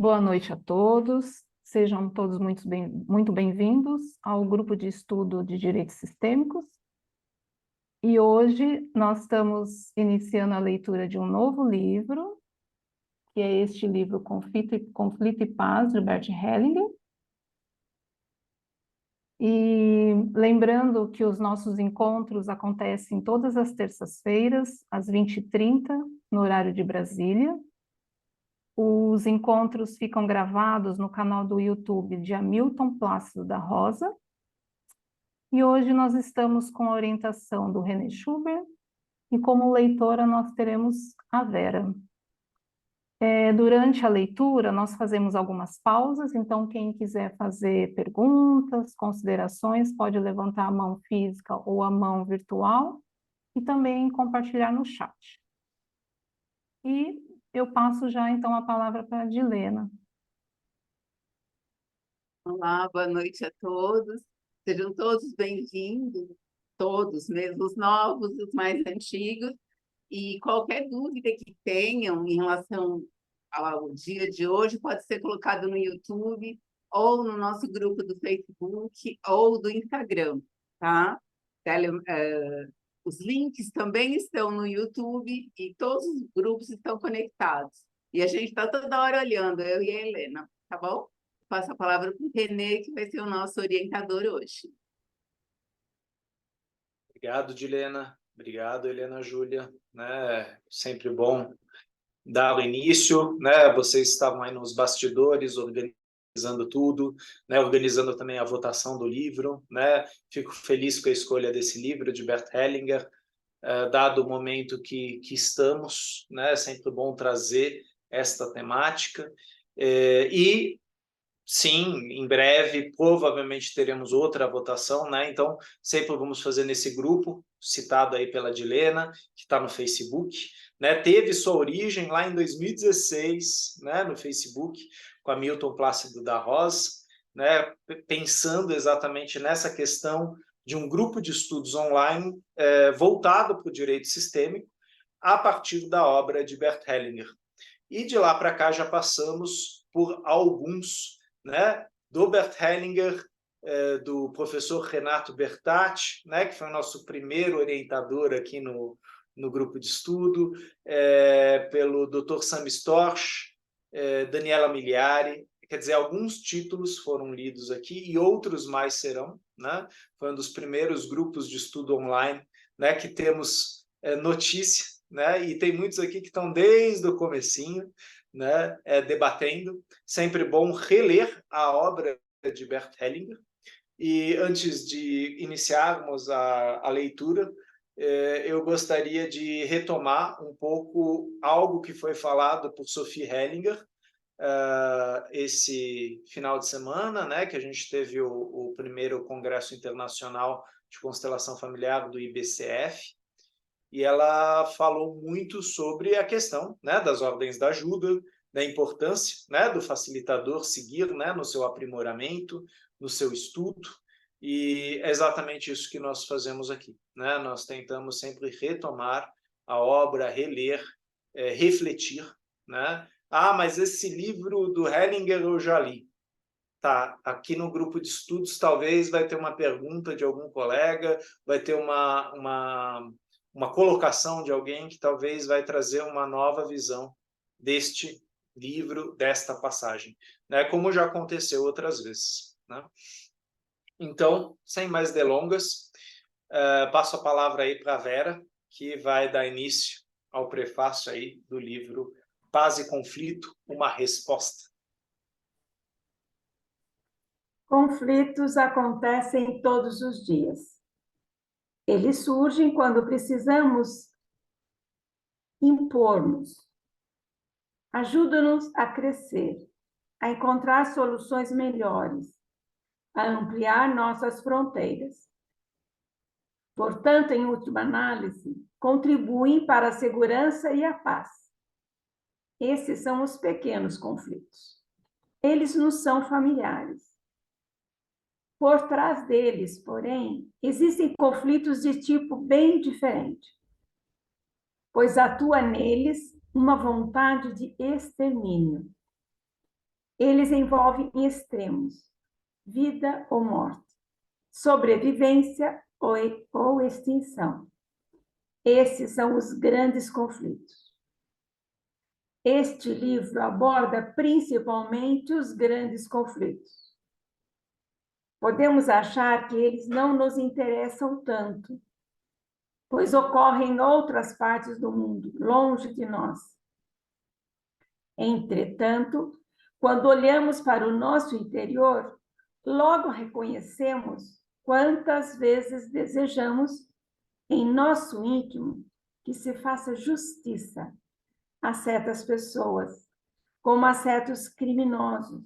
Boa noite a todos. Sejam todos muito bem-vindos ao grupo de estudo de Direitos Sistêmicos. E hoje nós estamos iniciando a leitura de um novo livro, que é este livro Conflito e Paz, de Bert Hellinger. E lembrando que os nossos encontros acontecem todas as terças-feiras, às 20h30, no horário de Brasília. Os encontros ficam gravados no canal do YouTube de Hamilton Plácido da Rosa. E hoje nós estamos com a orientação do René Schubert e como leitora nós teremos a Vera. Durante a leitura nós fazemos algumas pausas, então quem quiser fazer perguntas, considerações, pode levantar a mão física ou a mão virtual e também compartilhar no chat. E eu passo já então a palavra para a Dilena. Olá, boa noite a todos. Sejam todos bem-vindos, todos, mesmo os novos, os mais antigos. E qualquer dúvida que tenham em relação ao dia de hoje pode ser colocado no YouTube ou no nosso grupo do Facebook ou do Instagram, tá? Os links também estão no YouTube e todos os grupos estão conectados. E a gente está toda hora olhando, eu e a Helena, tá bom? Passo a palavra para o René, que vai ser o nosso orientador hoje. Obrigado, Dilena. Obrigado, Helena Júlia. Sempre bom dar o início. Vocês estavam aí nos bastidores, organizando tudo, organizando também a votação do livro. Fico feliz com a escolha desse livro, de Bert Hellinger, dado o momento que estamos. É sempre bom trazer esta temática. E sim, em breve, provavelmente teremos outra votação, Então, sempre vamos fazer nesse grupo, citado aí pela Dilena, que está no Facebook, Teve sua origem lá em 2016, no Facebook, com a Hamilton Plácido da Rosa, pensando exatamente nessa questão de um grupo de estudos online voltado para o direito sistêmico, a partir da obra de Bert Hellinger. E de lá para cá já passamos por alguns, do Bert Hellinger, do professor Renato Bertatti, que foi o nosso primeiro orientador aqui no grupo de estudo, pelo Dr. Sam Storch, Daniela Miliari, quer dizer, alguns títulos foram lidos aqui e outros mais serão, Foi um dos primeiros grupos de estudo online, que temos notícia, e tem muitos aqui que estão desde o comecinho, debatendo. Sempre bom reler a obra de Bert Hellinger. E antes de iniciarmos a leitura, eu gostaria de retomar um pouco algo que foi falado por Sophie Hellinger esse final de semana, que a gente teve o primeiro Congresso Internacional de Constelação Familiar do IBCF, e ela falou muito sobre a questão das ordens da ajuda, da importância do facilitador seguir no seu aprimoramento, no seu estudo, e é exatamente isso que nós fazemos aqui. Nós tentamos sempre retomar a obra, reler, refletir. Mas esse livro do Hellinger eu já li. Tá, aqui no grupo de estudos talvez vai ter uma pergunta de algum colega, vai ter uma colocação de alguém que talvez vai trazer uma nova visão deste livro, desta passagem, como já aconteceu outras vezes. Então, sem mais delongas, passo a palavra aí para a Vera, que vai dar início ao prefácio aí do livro Paz e Conflito, uma resposta. Conflitos acontecem todos os dias. Eles surgem quando precisamos impor-nos. Ajuda-nos a crescer, a encontrar soluções melhores, a ampliar nossas fronteiras. Portanto, em última análise, contribuem para a segurança e a paz. Esses são os pequenos conflitos. Eles nos são familiares. Por trás deles, porém, existem conflitos de tipo bem diferente, pois atua neles uma vontade de extermínio. Eles envolvem extremos, vida ou morte, sobrevivência ou extinção. Esses são os grandes conflitos. Este livro aborda principalmente os grandes conflitos. Podemos achar que eles não nos interessam tanto, pois ocorrem em outras partes do mundo, longe de nós. Entretanto, quando olhamos para o nosso interior, logo reconhecemos quantas vezes desejamos, em nosso íntimo, que se faça justiça a certas pessoas, como a certos criminosos,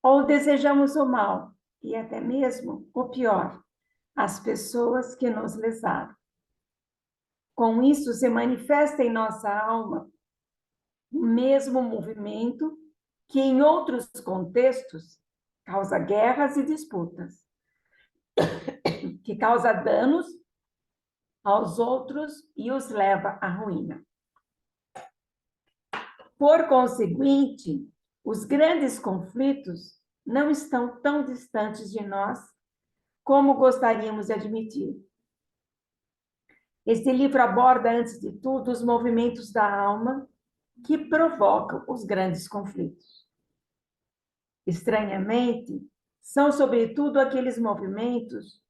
ou desejamos o mal, e até mesmo o pior, às pessoas que nos lesaram. Com isso, se manifesta em nossa alma o mesmo movimento que, em outros contextos, causa guerras e disputas, que causa danos aos outros e os leva à ruína. Por conseguinte, os grandes conflitos não estão tão distantes de nós como gostaríamos de admitir. Este livro aborda, antes de tudo, os movimentos da alma que provocam os grandes conflitos. Estranhamente, são sobretudo aqueles movimentos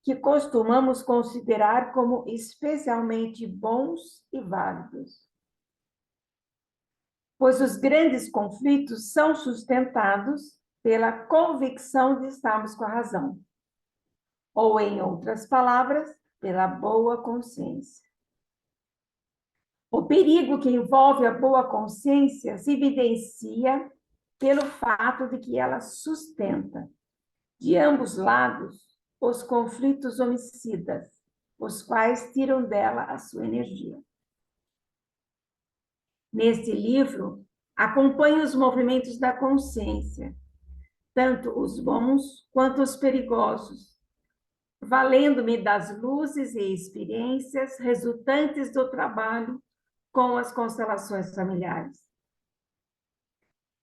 que costumamos considerar como especialmente bons e válidos. Pois os grandes conflitos são sustentados pela convicção de estarmos com a razão, ou, em outras palavras, pela boa consciência. O perigo que envolve a boa consciência se evidencia pelo fato de que ela sustenta, de ambos lados, os conflitos homicidas, os quais tiram dela a sua energia. Neste livro, acompanho os movimentos da consciência, tanto os bons quanto os perigosos, valendo-me das luzes e experiências resultantes do trabalho com as constelações familiares.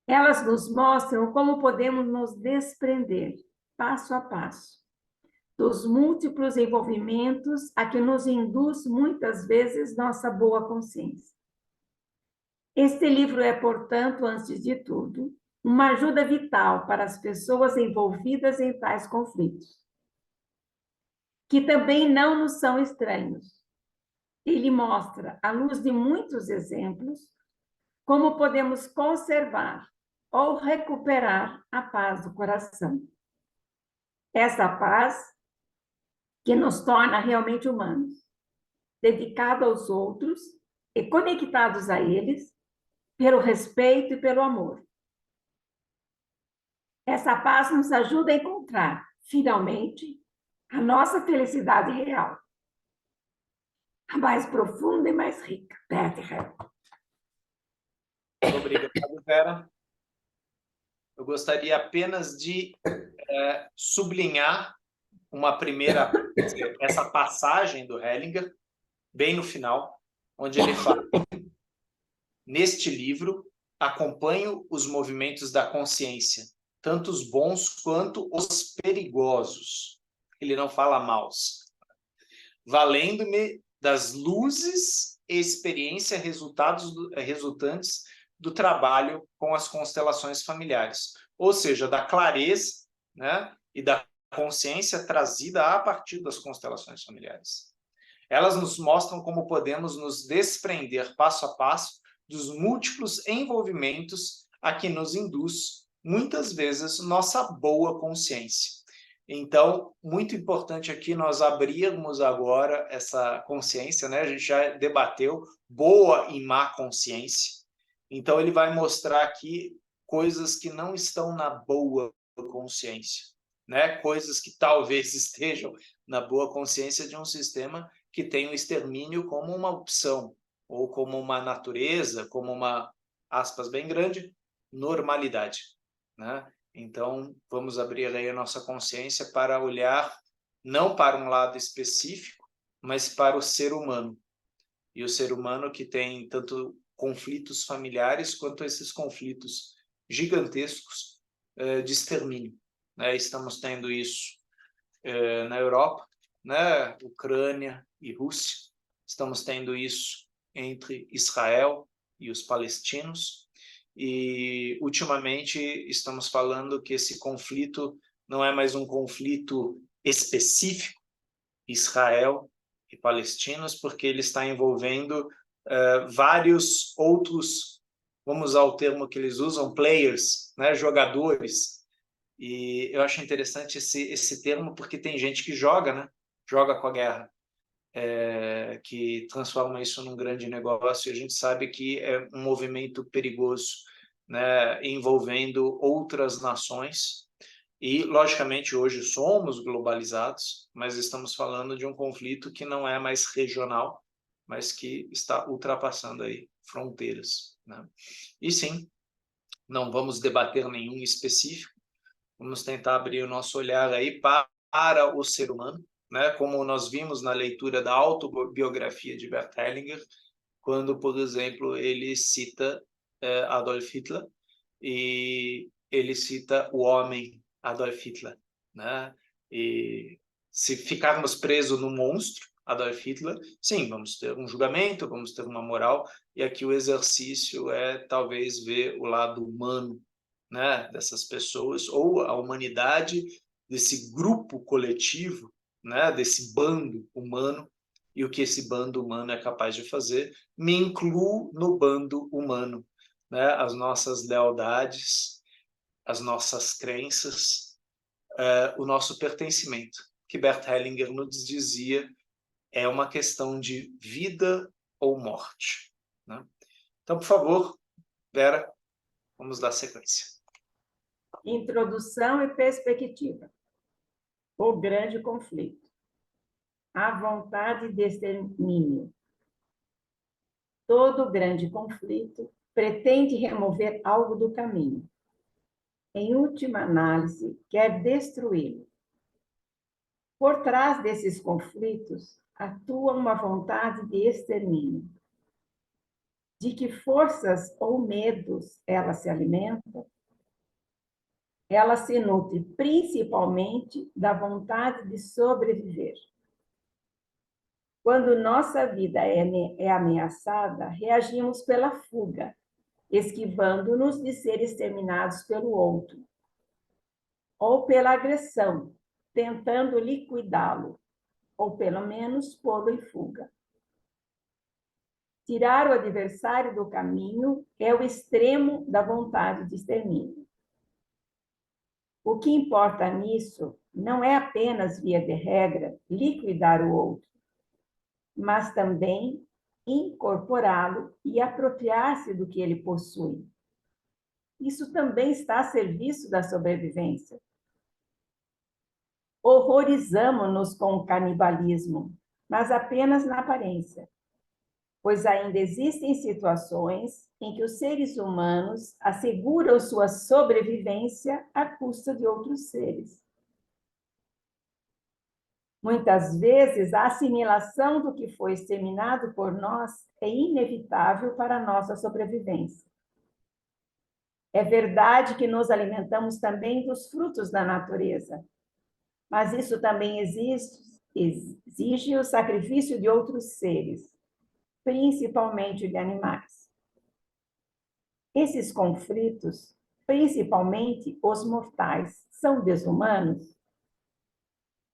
Elas nos mostram como podemos nos desprender, passo a passo, dos múltiplos envolvimentos a que nos induz muitas vezes nossa boa consciência. Este livro é, portanto, antes de tudo, uma ajuda vital para as pessoas envolvidas em tais conflitos, que também não nos são estranhos. Ele mostra, à luz de muitos exemplos, como podemos conservar ou recuperar a paz do coração. Essa paz que nos torna realmente humanos, dedicados aos outros e conectados a eles pelo respeito e pelo amor. Essa paz nos ajuda a encontrar, finalmente, a nossa felicidade real, a mais profunda e mais rica. Obrigado, Vera. Eu gostaria apenas de sublinhar essa passagem do Hellinger, bem no final, onde ele fala: neste livro, acompanho os movimentos da consciência, tanto os bons quanto os perigosos. Ele não fala maus. Valendo-me das luzes e experiência resultantes do trabalho com as constelações familiares, ou seja, da clareza, né, e da consciência trazida a partir das constelações familiares. Elas nos mostram como podemos nos desprender passo a passo dos múltiplos envolvimentos a que nos induz, muitas vezes, nossa boa consciência. Então, muito importante aqui nós abrirmos agora essa consciência, né? A gente já debateu boa e má consciência. Então, ele vai mostrar aqui coisas que não estão na boa consciência, né? Coisas que talvez estejam na boa consciência de um sistema que tem o extermínio como uma opção, ou como uma natureza, como uma, aspas bem grande, normalidade, né? Então, vamos abrir aí a nossa consciência para olhar não para um lado específico, mas para o ser humano. E o ser humano que tem tanto conflitos familiares quanto esses conflitos gigantescos de extermínio, né? Estamos tendo isso na Europa, né? Ucrânia e Rússia. Estamos tendo isso entre Israel e os palestinos. E, ultimamente, estamos falando que esse conflito não é mais um conflito específico, Israel e palestinos, porque ele está envolvendo vários outros, vamos usar o termo que eles usam, players, né, jogadores. E eu acho interessante esse termo, porque tem gente que joga, né, joga com a guerra, que transforma isso num grande negócio, e a gente sabe que é um movimento perigoso, né, envolvendo outras nações. E, logicamente, hoje somos globalizados, mas estamos falando de um conflito que não é mais regional, mas que está ultrapassando aí fronteiras, né? E sim, não vamos debater nenhum específico, vamos tentar abrir o nosso olhar aí para o ser humano, né? Como nós vimos na leitura da autobiografia de Bert Hellinger, quando, por exemplo, ele cita Adolf Hitler, e ele cita o homem Adolf Hitler, né? E se ficarmos presos no monstro Adolf Hitler, sim, vamos ter um julgamento, vamos ter uma moral, e aqui o exercício é talvez ver o lado humano, né, dessas pessoas, ou a humanidade desse grupo coletivo, né, desse bando humano, e o que esse bando humano é capaz de fazer. Me incluo no bando humano, né, as nossas lealdades, as nossas crenças, o nosso pertencimento, que Bert Hellinger nos dizia, é uma questão de vida ou morte, né? Então, por favor, Vera, vamos dar sequência. Introdução e perspectiva. O grande conflito. A vontade de extermínio. Todo grande conflito pretende remover algo do caminho. Em última análise, quer destruí-lo. Por trás desses conflitos, atua uma vontade de extermínio. De que forças ou medos ela se alimenta? Ela se nutre principalmente da vontade de sobreviver. Quando nossa vida é ameaçada, reagimos pela fuga, esquivando-nos de ser exterminados pelo outro, ou pela agressão, tentando liquidá-lo, ou pelo menos pô-lo em fuga. Tirar o adversário do caminho é o extremo da vontade de extermínio. O que importa nisso não é apenas, via de regra, liquidar o outro, mas também incorporá-lo e apropriar-se do que ele possui. Isso também está a serviço da sobrevivência. Horrorizamo-nos com o canibalismo, mas apenas na aparência, pois ainda existem situações em que os seres humanos asseguram sua sobrevivência à custa de outros seres. Muitas vezes, a assimilação do que foi exterminado por nós é inevitável para a nossa sobrevivência. É verdade que nos alimentamos também dos frutos da natureza, mas isso também exige o sacrifício de outros seres, principalmente de animais. Esses conflitos, principalmente os mortais, são desumanos?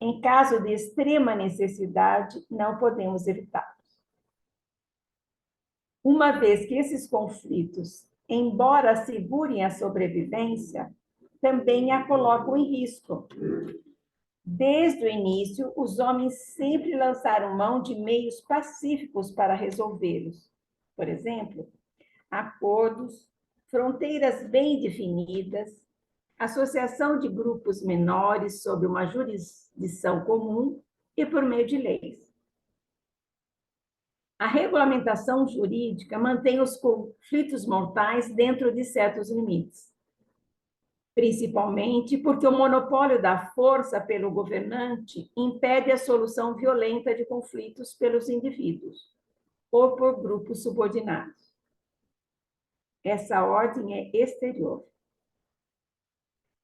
Em caso de extrema necessidade, não podemos evitá-los. Uma vez que esses conflitos, embora assegurem a sobrevivência, também a colocam em risco. Desde o início, os homens sempre lançaram mão de meios pacíficos para resolvê-los. Por exemplo, acordos, fronteiras bem definidas, associação de grupos menores sob uma jurisdição comum e por meio de leis. A regulamentação jurídica mantém os conflitos mortais dentro de certos limites, principalmente porque o monopólio da força pelo governante impede a solução violenta de conflitos pelos indivíduos ou por grupos subordinados. Essa ordem é exterior,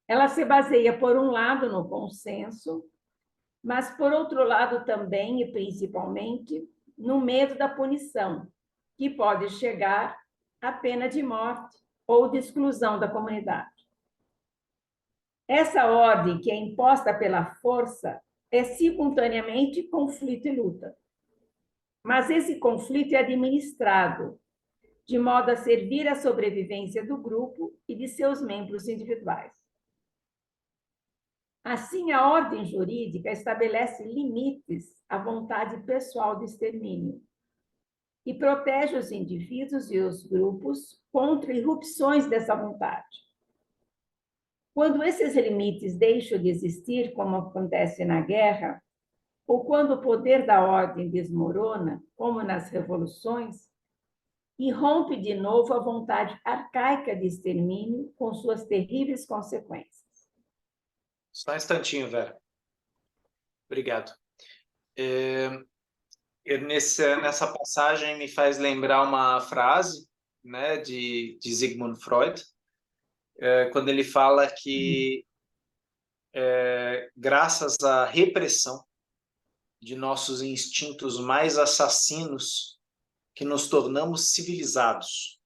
Ela se baseia, por um lado, no consenso, mas, por outro lado, também e principalmente, no medo da punição, que pode chegar à pena de morte ou de exclusão da comunidade. Essa ordem, que é imposta pela força, é simultaneamente conflito e luta. Mas esse conflito é administrado de modo a servir à sobrevivência do grupo e de seus membros individuais. Assim, a ordem jurídica estabelece limites à vontade pessoal de extermínio e protege os indivíduos e os grupos contra irrupções dessa vontade. Quando esses limites deixam de existir, como acontece na guerra, ou quando o poder da ordem desmorona, como nas revoluções, irrompe de novo a vontade arcaica de extermínio com suas terríveis consequências. Só um instantinho, Vera. Obrigado. Nessa passagem me faz lembrar uma frase, né, de Sigmund Freud, quando ele fala que, graças à repressão de nossos instintos mais assassinos, que nos tornamos civilizados.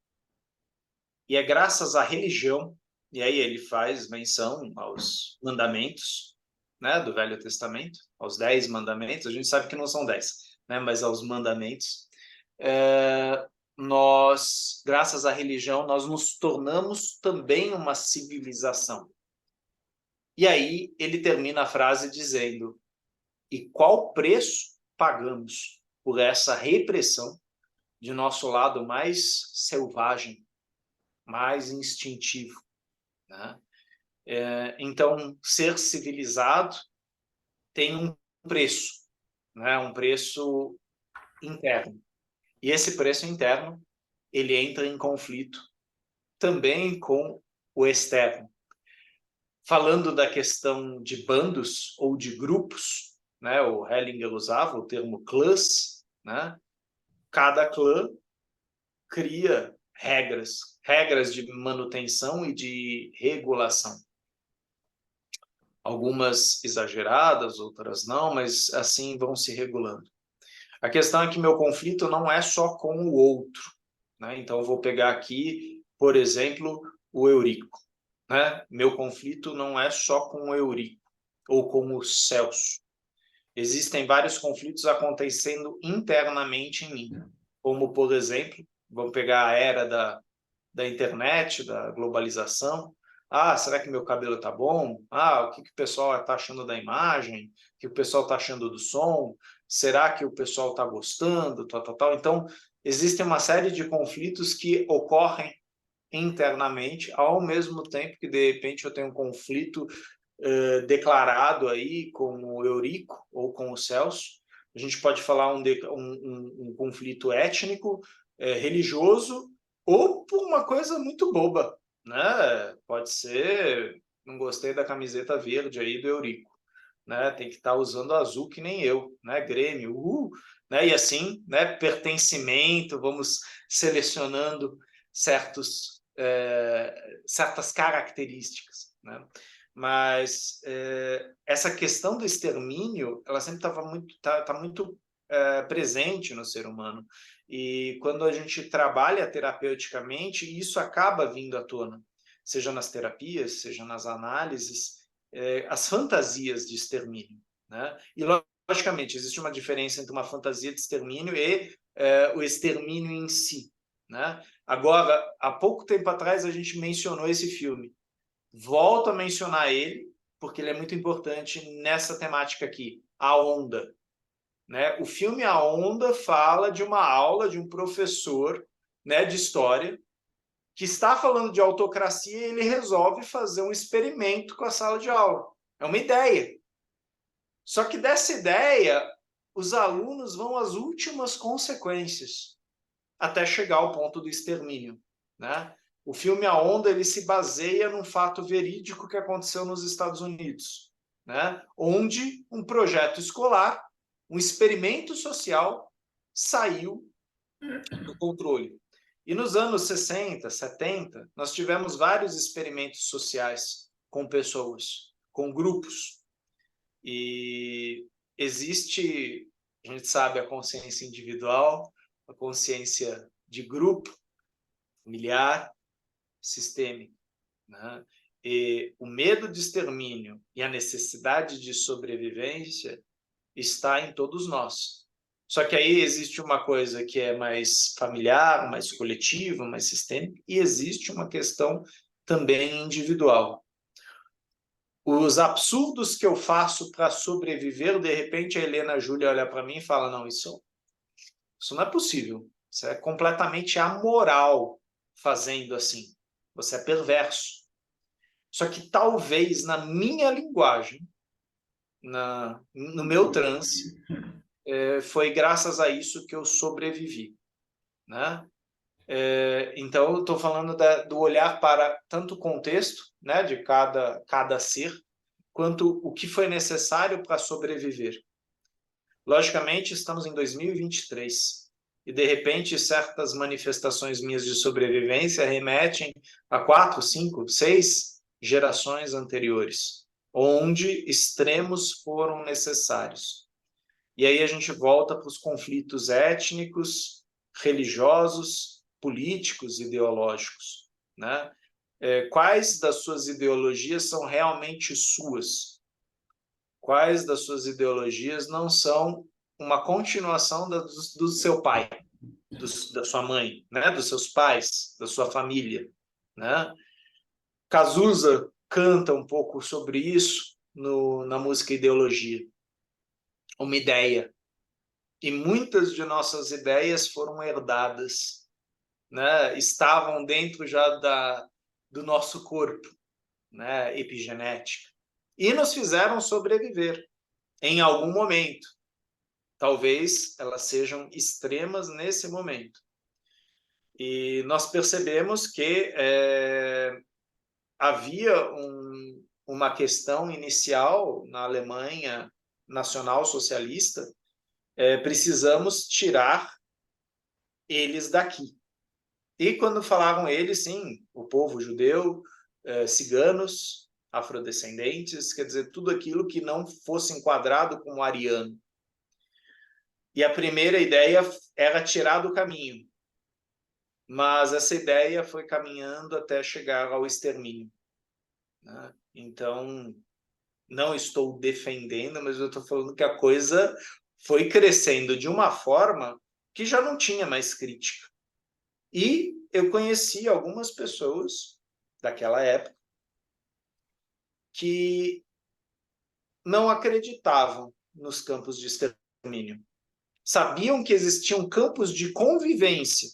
E é graças à religião, e aí ele faz menção aos mandamentos, né, do Velho Testamento, aos 10 mandamentos. A gente sabe que não são 10, né, mas aos mandamentos. Nós, graças à religião, nós nos tornamos também uma civilização. E aí ele termina a frase dizendo: e qual preço pagamos por essa repressão de nosso lado mais selvagem, mais instintivo, né? Então, ser civilizado tem um preço, né? Um preço interno. E esse preço interno, ele entra em conflito também com o externo. Falando da questão de bandos ou de grupos, né? O Hellinger usava o termo clãs, né? Cada clã cria regras de manutenção e de regulação. Algumas exageradas, outras não, mas assim vão se regulando. A questão é que meu conflito não é só com o outro, né? Então, eu vou pegar aqui, por exemplo, o Eurico, né? Meu conflito não é só com o Eurico ou com o Celso. Existem vários conflitos acontecendo internamente em mim, como, por exemplo, vamos pegar a era da internet, da globalização. Ah, será que meu cabelo está bom? Ah, o que o pessoal está achando da imagem? O que o pessoal está achando do som? Será que o pessoal está gostando? Tal. Então, existe uma série de conflitos que ocorrem internamente, ao mesmo tempo que, de repente, eu tenho um conflito declarado aí com o Eurico ou com o Celso. A gente pode falar um conflito étnico, religioso, ou por uma coisa muito boba, né? Pode ser, não gostei da camiseta verde aí do Eurico, né? Tem que estar usando azul que nem eu, né? Grêmio, né? E assim, né? Pertencimento, vamos selecionando certas características, né? Mas essa questão do extermínio, ela sempre tá muito presente no ser humano. E quando a gente trabalha terapeuticamente, isso acaba vindo à tona, seja nas terapias, seja nas análises, as fantasias de extermínio, né? E, logicamente, existe uma diferença entre uma fantasia de extermínio e o extermínio em si, né? Agora, há pouco tempo atrás, a gente mencionou esse filme. Volto a mencionar ele, porque ele é muito importante nessa temática aqui, A Onda. Né? O filme A Onda fala de uma aula de um professor, né, de história que está falando de autocracia e ele resolve fazer um experimento com a sala de aula. É uma ideia. Só que dessa ideia, os alunos vão às últimas consequências, até chegar ao ponto do extermínio, né? O filme A Onda, ele se baseia num fato verídico que aconteceu nos Estados Unidos, né? Onde um projeto escolar, um experimento social, saiu do controle. E nos anos 60, 70, nós tivemos vários experimentos sociais com pessoas, com grupos. E existe, a gente sabe, a consciência individual, a consciência de grupo, familiar, sistêmica, né? E o medo de extermínio e a necessidade de sobrevivência está em todos nós. Só que aí existe uma coisa que é mais familiar, mais coletiva, mais sistêmica, e existe uma questão também individual. Os absurdos que eu faço para sobreviver, de repente a Helena Júlia olha para mim e fala, não, isso não é possível. Isso é completamente amoral fazendo assim. Você é perverso. Só que talvez na minha linguagem, no meu transe, foi graças a isso que eu sobrevivi, né? Então, eu estou falando do olhar para tanto o contexto, né, de cada ser, quanto o que foi necessário para sobreviver. Logicamente, estamos em 2023 e, de repente, certas manifestações minhas de sobrevivência remetem a 4, 5, 6 gerações anteriores, onde extremos foram necessários. E aí a gente volta para os conflitos étnicos, religiosos, políticos, ideológicos, né? Quais das suas ideologias são realmente suas? Quais das suas ideologias não são uma continuação do seu pai, da sua mãe, né? Dos seus pais, da sua família, né? Cazuza canta um pouco sobre isso na música Ideologia. Uma ideia. E muitas de nossas ideias foram herdadas, né? Estavam dentro já do nosso corpo, né? Epigenética. E nos fizeram sobreviver em algum momento. Talvez elas sejam extremas nesse momento. E nós percebemos que havia uma questão inicial na Alemanha nacional-socialista, precisamos tirar eles daqui. E quando falavam eles, sim, o povo judeu, ciganos, afrodescendentes, quer dizer, tudo aquilo que não fosse enquadrado como ariano. E a primeira ideia era tirar do caminho. Mas essa ideia foi caminhando até chegar ao extermínio, né? Então, não estou defendendo, mas eu estou falando que a coisa foi crescendo de uma forma que já não tinha mais crítica. E eu conheci algumas pessoas daquela época que não acreditavam nos campos de extermínio. Sabiam que existiam campos de convivência,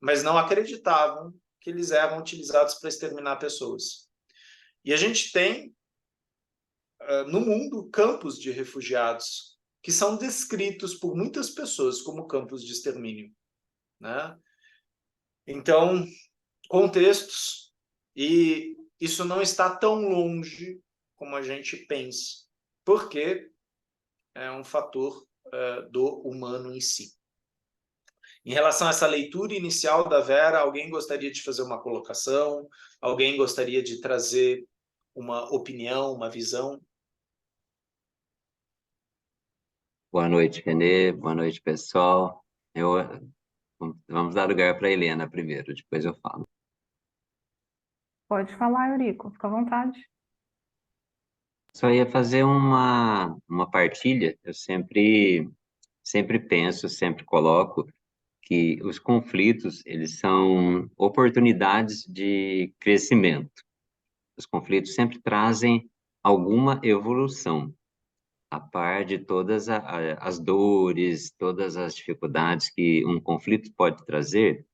mas não acreditavam que eles eram utilizados para exterminar pessoas. E a gente tem, no mundo, campos de refugiados que são descritos por muitas pessoas como campos de extermínio, né? Então, contextos, e isso não está tão longe como a gente pensa, porque é um fator do humano em si. Em relação a essa leitura inicial da Vera, alguém gostaria de fazer uma colocação? Alguém gostaria de trazer uma opinião, uma visão? Boa noite, Renê. Boa noite, pessoal. Vamos dar lugar para a Helena primeiro, depois eu falo. Pode falar, Eurico, fica à vontade. Só ia fazer uma partilha. Eu sempre penso, sempre coloco que os conflitos, eles são oportunidades de crescimento. Os conflitos sempre trazem alguma evolução, a par de todas as dores, todas as dificuldades que um conflito pode trazer,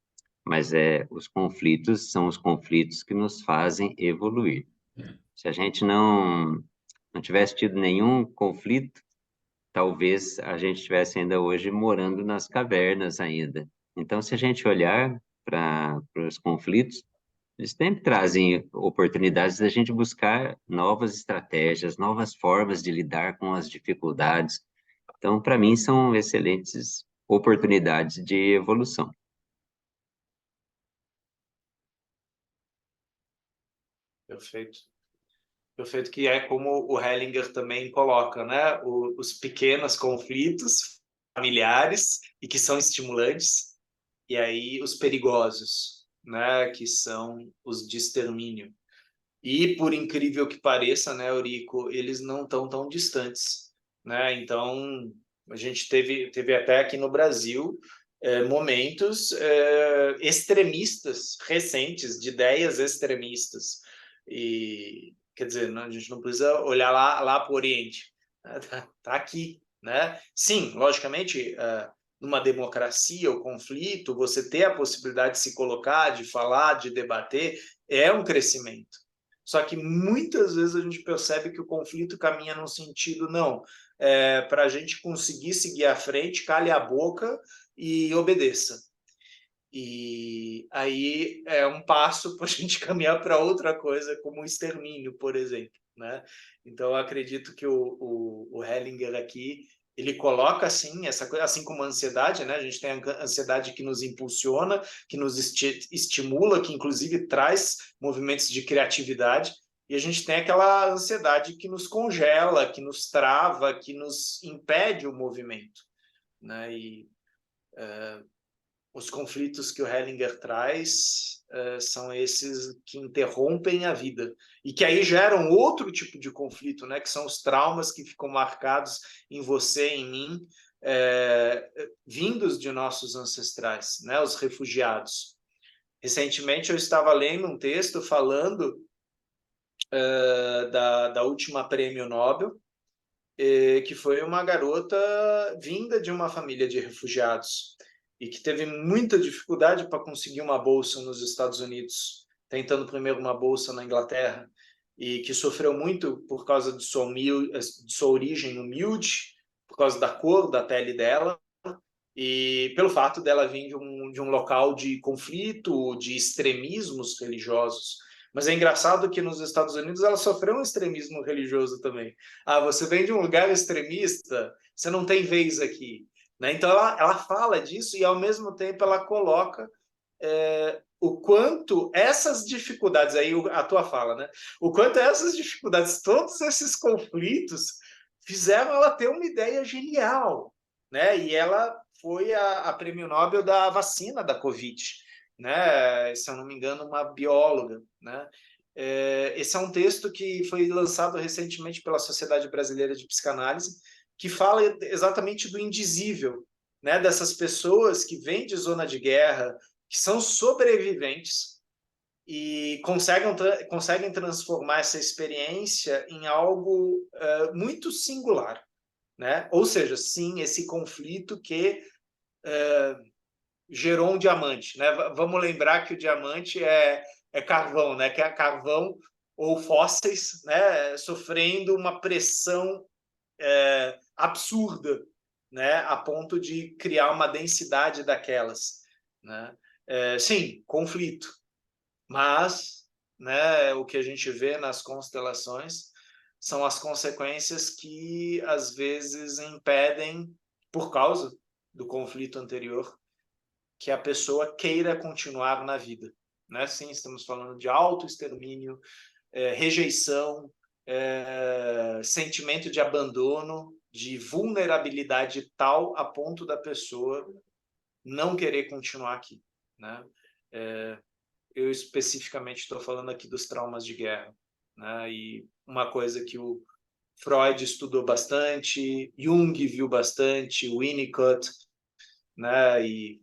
mas os conflitos são os conflitos que nos fazem evoluir. Se a gente não tivesse tido nenhum conflito, talvez a gente estivesse ainda hoje morando nas cavernas ainda. Então, se a gente olhar para os conflitos, eles sempre trazem oportunidades da gente buscar novas estratégias, novas formas de lidar com as dificuldades. Então, para mim, são excelentes oportunidades de evolução. Perfeito. Perfeito, que é como o Hellinger também coloca, né? Os pequenos conflitos familiares e que são estimulantes, e aí os perigosos, né? Que são os de extermínio. E, por incrível que pareça, né, Eurico, eles não estão tão distantes, né? Então, a gente teve até aqui no Brasil momentos extremistas recentes, de ideias extremistas. E, quer dizer, a gente não precisa olhar lá para o Oriente. Tá aqui, né? Sim, logicamente, numa democracia, o conflito, você ter a possibilidade de se colocar, de falar, de debater, é um crescimento. Só que muitas vezes a gente percebe que o conflito caminha num sentido, não, para a gente conseguir seguir à frente, cale a boca e obedeça. E aí é um passo para a gente caminhar para outra coisa, como o extermínio, por exemplo, né? Então, eu acredito que o Hellinger aqui, ele coloca, assim, essa coisa, assim como a ansiedade, né? A gente tem a ansiedade que nos impulsiona, que nos estimula, que inclusive traz movimentos de criatividade, e a gente tem aquela ansiedade que nos congela, que nos trava, que nos impede o movimento, né? E os conflitos que o Hellinger traz são esses que interrompem a vida e que aí geram outro tipo de conflito, né? Que são os traumas que ficam marcados em você, em mim, vindos de nossos ancestrais, né? Os refugiados. Recentemente eu estava lendo um texto falando da última prêmio Nobel, que foi uma garota vinda de uma família de refugiados e que teve muita dificuldade para conseguir uma bolsa nos Estados Unidos, tentando primeiro uma bolsa na Inglaterra, e que sofreu muito por causa de sua origem humilde, por causa da cor da pele dela, e pelo fato dela vir de um local de conflito, de extremismos religiosos. Mas é engraçado que nos Estados Unidos ela sofreu um extremismo religioso também. Ah, você vem de um lugar extremista, você não tem vez aqui, né? Então ela fala disso e ao mesmo tempo ela coloca o quanto essas dificuldades, aí a tua fala, né? O quanto essas dificuldades, todos esses conflitos fizeram ela ter uma ideia genial, né? E ela foi a prêmio Nobel da vacina da Covid, né? Se eu não me engano, uma bióloga, né? Esse é um texto que foi lançado recentemente pela Sociedade Brasileira de Psicanálise, que fala exatamente do indizível, né? Dessas pessoas que vêm de zona de guerra, que são sobreviventes e conseguem transformar essa experiência em algo muito singular, né? Ou seja, sim, esse conflito que gerou um diamante, né? Vamos lembrar que o diamante é carvão, né? Que é carvão ou fósseis, né? Sofrendo uma pressão absurda, né? A ponto de criar uma densidade daquelas, né? Sim, conflito, mas, né? O que a gente vê nas constelações são as consequências que às vezes impedem, por causa do conflito anterior, que a pessoa queira continuar na vida, né? Sim, estamos falando de autoextermínio, rejeição, sentimento de abandono, de vulnerabilidade tal a ponto da pessoa não querer continuar aqui, né? Eu especificamente estou falando aqui dos traumas de guerra, né? E uma coisa que o Freud estudou bastante, Jung viu bastante, Winnicott, né? E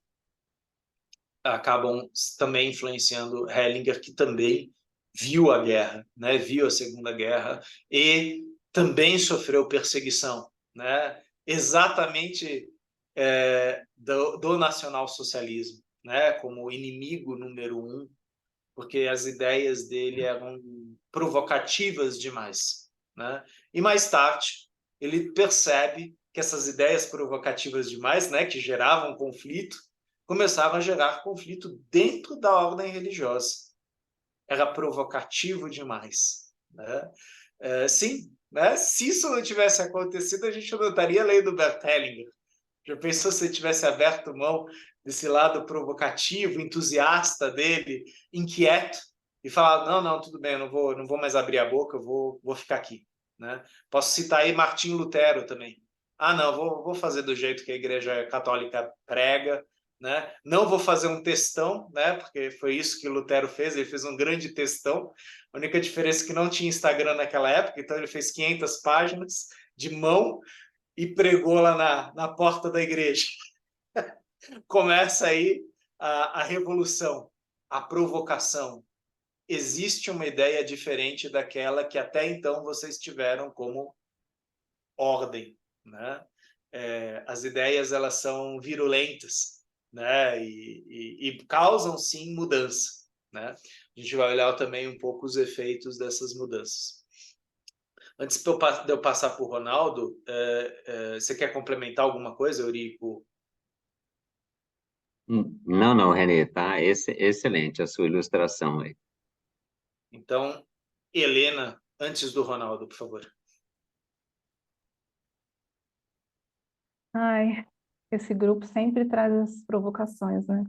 acabam também influenciando Hellinger, que também viu a guerra, né? Viu a Segunda Guerra e também sofreu perseguição, né? Exatamente do nacionalsocialismo, né? Como inimigo número 1, porque as ideias dele eram provocativas demais, né? E mais tarde ele percebe que essas ideias provocativas demais, né, que geravam conflito, começavam a gerar conflito dentro da ordem religiosa. Era provocativo demais, né? Sim, né? Se isso não tivesse acontecido, a gente não estaria lendo Bert Hellinger. Já pensou se ele tivesse aberto mão desse lado provocativo, entusiasta dele, inquieto, e falar, não, não, tudo bem, eu não vou mais abrir a boca, eu vou ficar aqui, né? Posso citar aí Martim Lutero também. Ah, não, vou fazer do jeito que a Igreja Católica prega, né? Não vou fazer um textão, né? Porque foi isso que Lutero fez, ele fez um grande textão. A única diferença é que não tinha Instagram naquela época, então ele fez 500 páginas de mão e pregou lá na porta da igreja. Começa aí a revolução, a provocação. Existe uma ideia diferente daquela que até então vocês tiveram como ordem, né? As ideias, elas são virulentas, né? E causam, sim, mudança, né? A gente vai olhar também um pouco os efeitos dessas mudanças. Antes de eu passar para o Ronaldo, você quer complementar alguma coisa, Eurico? Não, não, Renê, tá excelente a sua ilustração aí. Então, Helena, antes do Ronaldo, por favor. Ai, esse grupo sempre traz as provocações, né?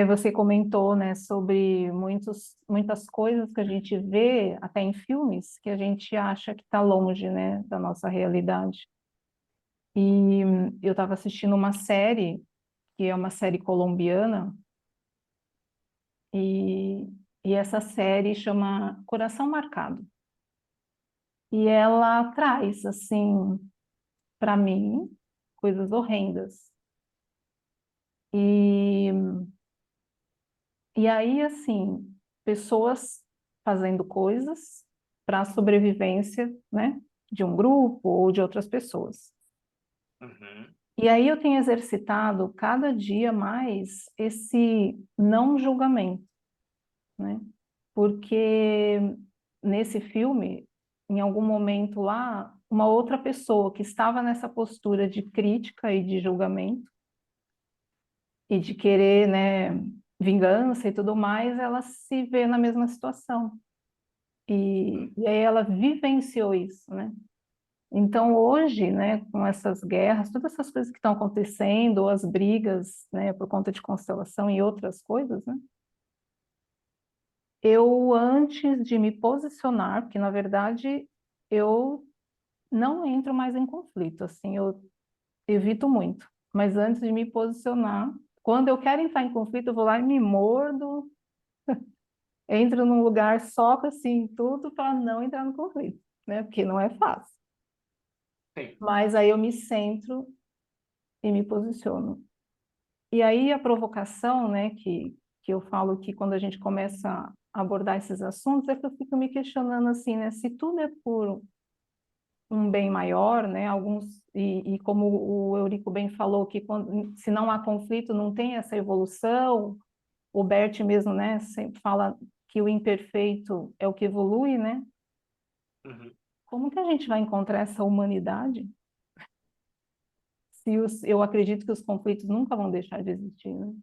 Você comentou, né, sobre muitas coisas que a gente vê, até em filmes, que a gente acha que está longe, né, da nossa realidade. E eu estava assistindo uma série, que é uma série colombiana, e, e essa série chama Coração Marcado. E ela traz, assim, para mim, coisas horrendas. E, e aí, assim, pessoas fazendo coisas para a sobrevivência, né, de um grupo ou de outras pessoas. Uhum. E aí eu tenho exercitado cada dia mais esse não julgamento, né? Porque nesse filme, em algum momento lá, uma outra pessoa que estava nessa postura de crítica e de julgamento e de querer, né, vingança e tudo mais, ela se vê na mesma situação. E aí ela vivenciou isso, né? Então hoje, né, com essas guerras, todas essas coisas que estão acontecendo, ou as brigas, né, por conta de constelação e outras coisas, né? Eu, antes de me posicionar, porque na verdade eu não entro mais em conflito, assim, eu evito muito. Mas antes de me posicionar, quando eu quero entrar em conflito, eu vou lá e me mordo, entro num lugar, soco assim, tudo para não entrar no conflito, né? Porque não é fácil. Sim. Mas aí eu me centro e me posiciono. E aí a provocação, né, que eu falo que quando a gente começa a abordar esses assuntos, é que eu fico me questionando assim, né, se tudo é por um bem maior, né, e como o Eurico bem falou, que se não há conflito, não tem essa evolução, o Bert mesmo, né, sempre fala que o imperfeito é o que evolui, né? Uhum. Como que a gente vai encontrar essa humanidade? Eu acredito que os conflitos nunca vão deixar de existir, né?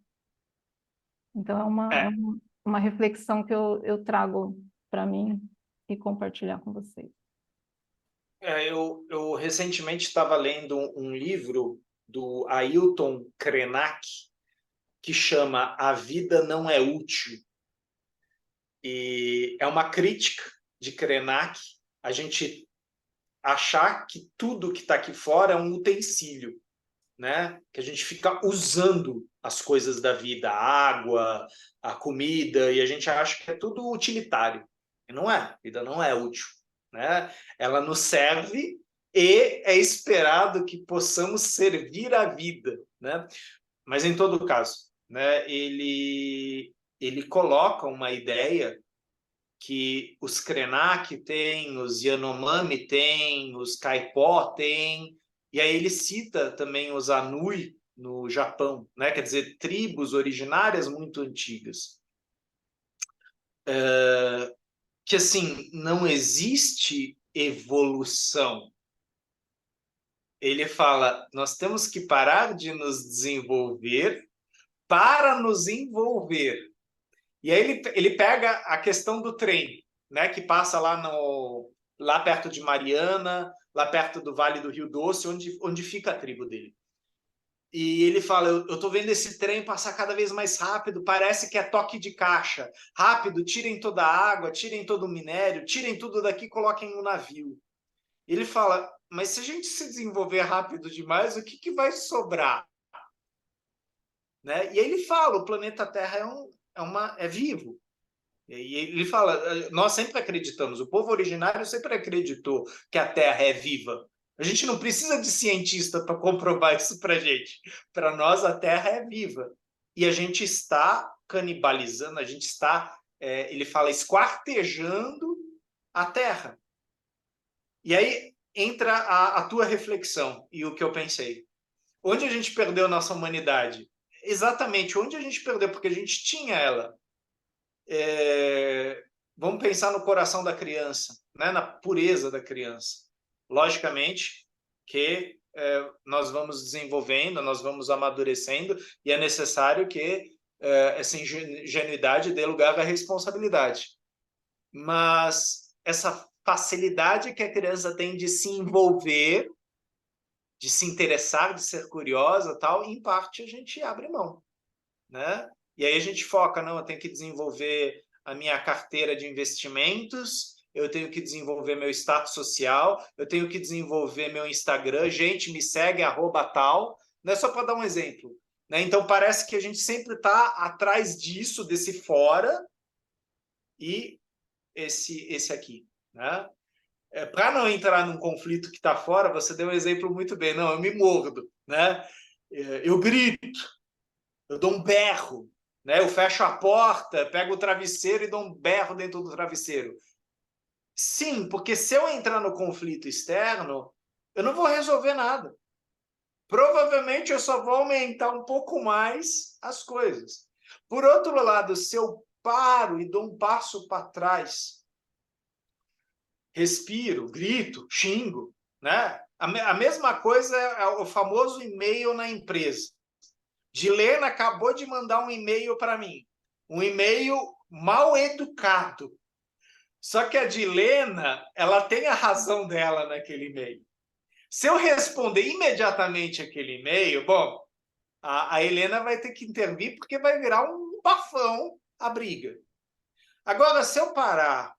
Então, É, uma reflexão que eu trago para mim e compartilhar com vocês. eu recentemente estava lendo um livro do Ailton Krenak que chama A Vida Não é Útil. E é uma crítica de Krenak a gente achar que tudo que está aqui fora é um utensílio, né? Que a gente fica usando as coisas da vida, a água, a comida, e a gente acha que é tudo utilitário. E não é, a vida não é útil, né? Ela nos serve e é esperado que possamos servir a vida, né? Mas em todo caso, né? Ele coloca uma ideia que os Krenak têm, os Yanomami têm, os Kaipó têm, e aí ele cita também os Anui no Japão, né? Quer dizer, tribos originárias muito antigas. Que assim, não existe evolução. Ele fala, nós temos que parar de nos desenvolver para nos envolver. E aí ele pega a questão do trem, né, que passa lá perto de Mariana, lá perto do Vale do Rio Doce, onde fica a tribo dele. E ele fala, eu tô vendo esse trem passar cada vez mais rápido, parece que é toque de caixa. Rápido, tirem toda a água, tirem todo o minério, tirem tudo daqui e coloquem no navio. Ele fala, mas se a gente se desenvolver rápido demais, o que vai sobrar? Né? E aí ele fala, o planeta Terra é vivo. E ele fala, nós sempre acreditamos, o povo originário sempre acreditou que a Terra é viva. A gente não precisa de cientista para comprovar isso para a gente. Para nós, a Terra é viva. E a gente está canibalizando, a gente está, ele fala, esquartejando a Terra. E aí entra a tua reflexão e o que eu pensei. Onde a gente perdeu a nossa humanidade? Exatamente, onde a gente perdeu? Porque a gente tinha ela. Vamos pensar no coração da criança, né? Na pureza da criança. Logicamente que nós vamos desenvolvendo, nós vamos amadurecendo, e é necessário que essa ingenuidade dê lugar à responsabilidade. Mas essa facilidade que a criança tem de se envolver, de se interessar, de ser curiosa, tal, em parte a gente abre mão, né? E aí a gente foca, não, eu tenho que desenvolver a minha carteira de investimentos, eu tenho que desenvolver meu status social, eu tenho que desenvolver meu Instagram, gente, me segue, @tal, não é só para dar um exemplo, né? Então parece que a gente sempre está atrás disso, desse fora, e esse aqui, né? Para não entrar num conflito que está fora, você deu um exemplo muito bem, não, eu me mordo, né? Eu grito, eu dou um berro, né? Eu fecho a porta, pego o travesseiro e dou um berro dentro do travesseiro. Sim, porque se eu entrar no conflito externo, eu não vou resolver nada. Provavelmente eu só vou aumentar um pouco mais as coisas. Por outro lado, se eu paro e dou um passo para trás, respiro, grito, xingo, né? A mesma coisa é o famoso e-mail na empresa. Dilena acabou de mandar um e-mail para mim. Um e-mail mal educado. Só que a Dilena, ela tem a razão dela naquele e-mail. Se eu responder imediatamente aquele e-mail, bom, a Helena vai ter que intervir porque vai virar um bafão a briga. Agora, se eu parar,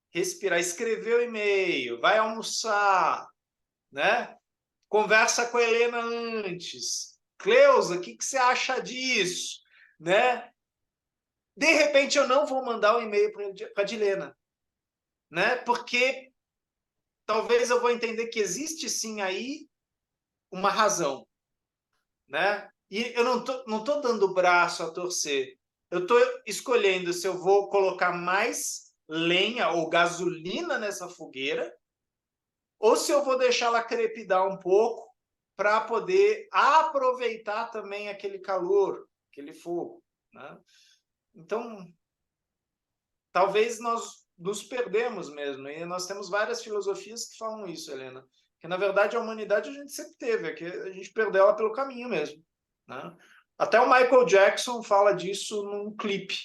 respirar, escrever o e-mail, vai almoçar, né? Conversa com a Helena antes. Cleusa, o que você acha disso? Né? De repente, eu não vou mandar um e-mail para a Dilena, né? Porque talvez eu vou entender que existe sim aí uma razão, né? E eu não tô dando o braço a torcer. Eu estou escolhendo se eu vou colocar mais lenha ou gasolina nessa fogueira ou se eu vou deixá-la crepidar um pouco para poder aproveitar também aquele calor, aquele fogo, né? Então, talvez nós nos perdemos mesmo, e nós temos várias filosofias que falam isso, Helena, que na verdade a humanidade a gente sempre teve, é que a gente perdeu ela pelo caminho mesmo, né? Até o Michael Jackson fala disso num clipe,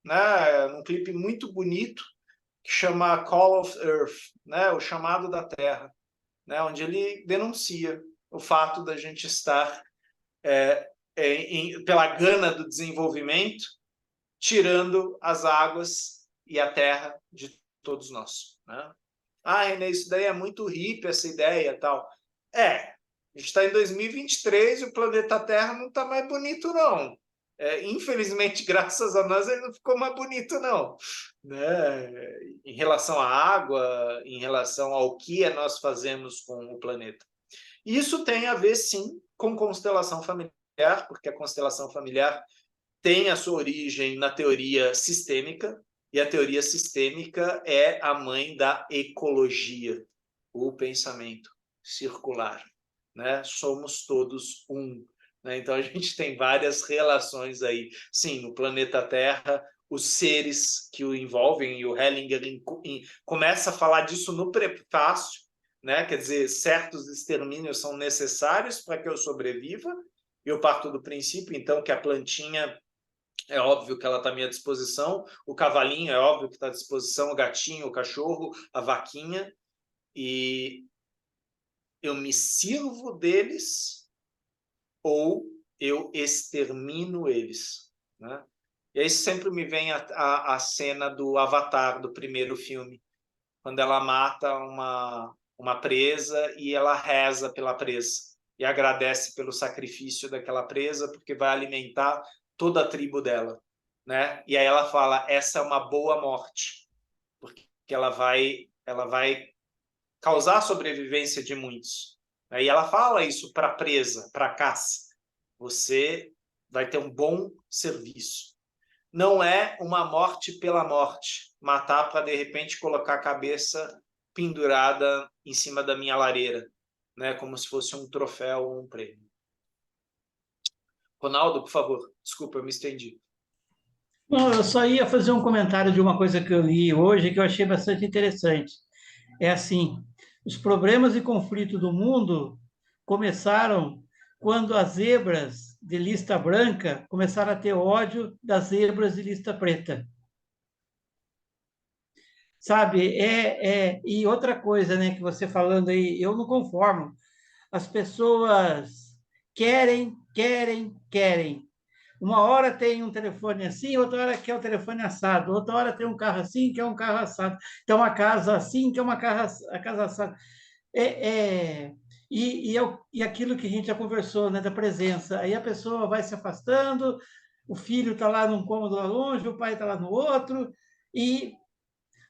né? Num clipe muito bonito que chama Call of Earth, né? O chamado da Terra, né? Onde ele denuncia o fato da gente estar pela gana do desenvolvimento, tirando as águas e a terra de todos nós, né? Ah, Renê, isso daí é muito hippie, essa ideia tal. A gente está em 2023 e o planeta Terra não está mais bonito, não. Infelizmente, graças a nós, ele não ficou mais bonito, não. Né? Em relação à água, em relação ao que nós fazemos com o planeta. Isso tem a ver, sim, com constelação familiar, porque a constelação familiar tem a sua origem na teoria sistêmica, e a teoria sistêmica é a mãe da ecologia, o pensamento circular, né? Somos todos um, né? Então a gente tem várias relações aí. Sim, no planeta Terra, os seres que o envolvem, e o Hellinger começa a falar disso no prefácio, né? Quer dizer, certos extermínios são necessários para que eu sobreviva. Eu parto do princípio, então, que a plantinha é óbvio que ela está à minha disposição, o cavalinho é óbvio que está à disposição, o gatinho, o cachorro, a vaquinha, e eu me sirvo deles ou eu extermino eles, né? E aí sempre me vem a cena do Avatar, do primeiro filme, quando ela mata uma presa e ela reza pela presa e agradece pelo sacrifício daquela presa, porque vai alimentar toda a tribo dela, né? E aí ela fala, essa é uma boa morte, porque ela vai causar a sobrevivência de muitos. E ela fala isso para a presa, para a caça. Você vai ter um bom serviço. Não é uma morte pela morte, matar para, de repente, colocar a cabeça pendurada em cima da minha lareira, né? Como se fosse um troféu ou um prêmio. Ronaldo, por favor. Desculpa, eu me estendi. Não, eu só ia fazer um comentário de uma coisa que eu li hoje que eu achei bastante interessante. É assim, os problemas e conflitos do mundo começaram quando as zebras de lista branca começaram a ter ódio das zebras de lista preta. Sabe? E outra coisa, né, que você falando aí, eu não conformo. As pessoas querem, querem, querem. Uma hora tem um telefone assim, outra hora quer o telefone assado, outra hora tem um carro assim, quer um carro assado, tem uma casa assim, quer uma casa assada. E aquilo que a gente já conversou, né, da presença. Aí a pessoa vai se afastando, o filho está lá num cômodo lá longe, o pai está lá no outro, e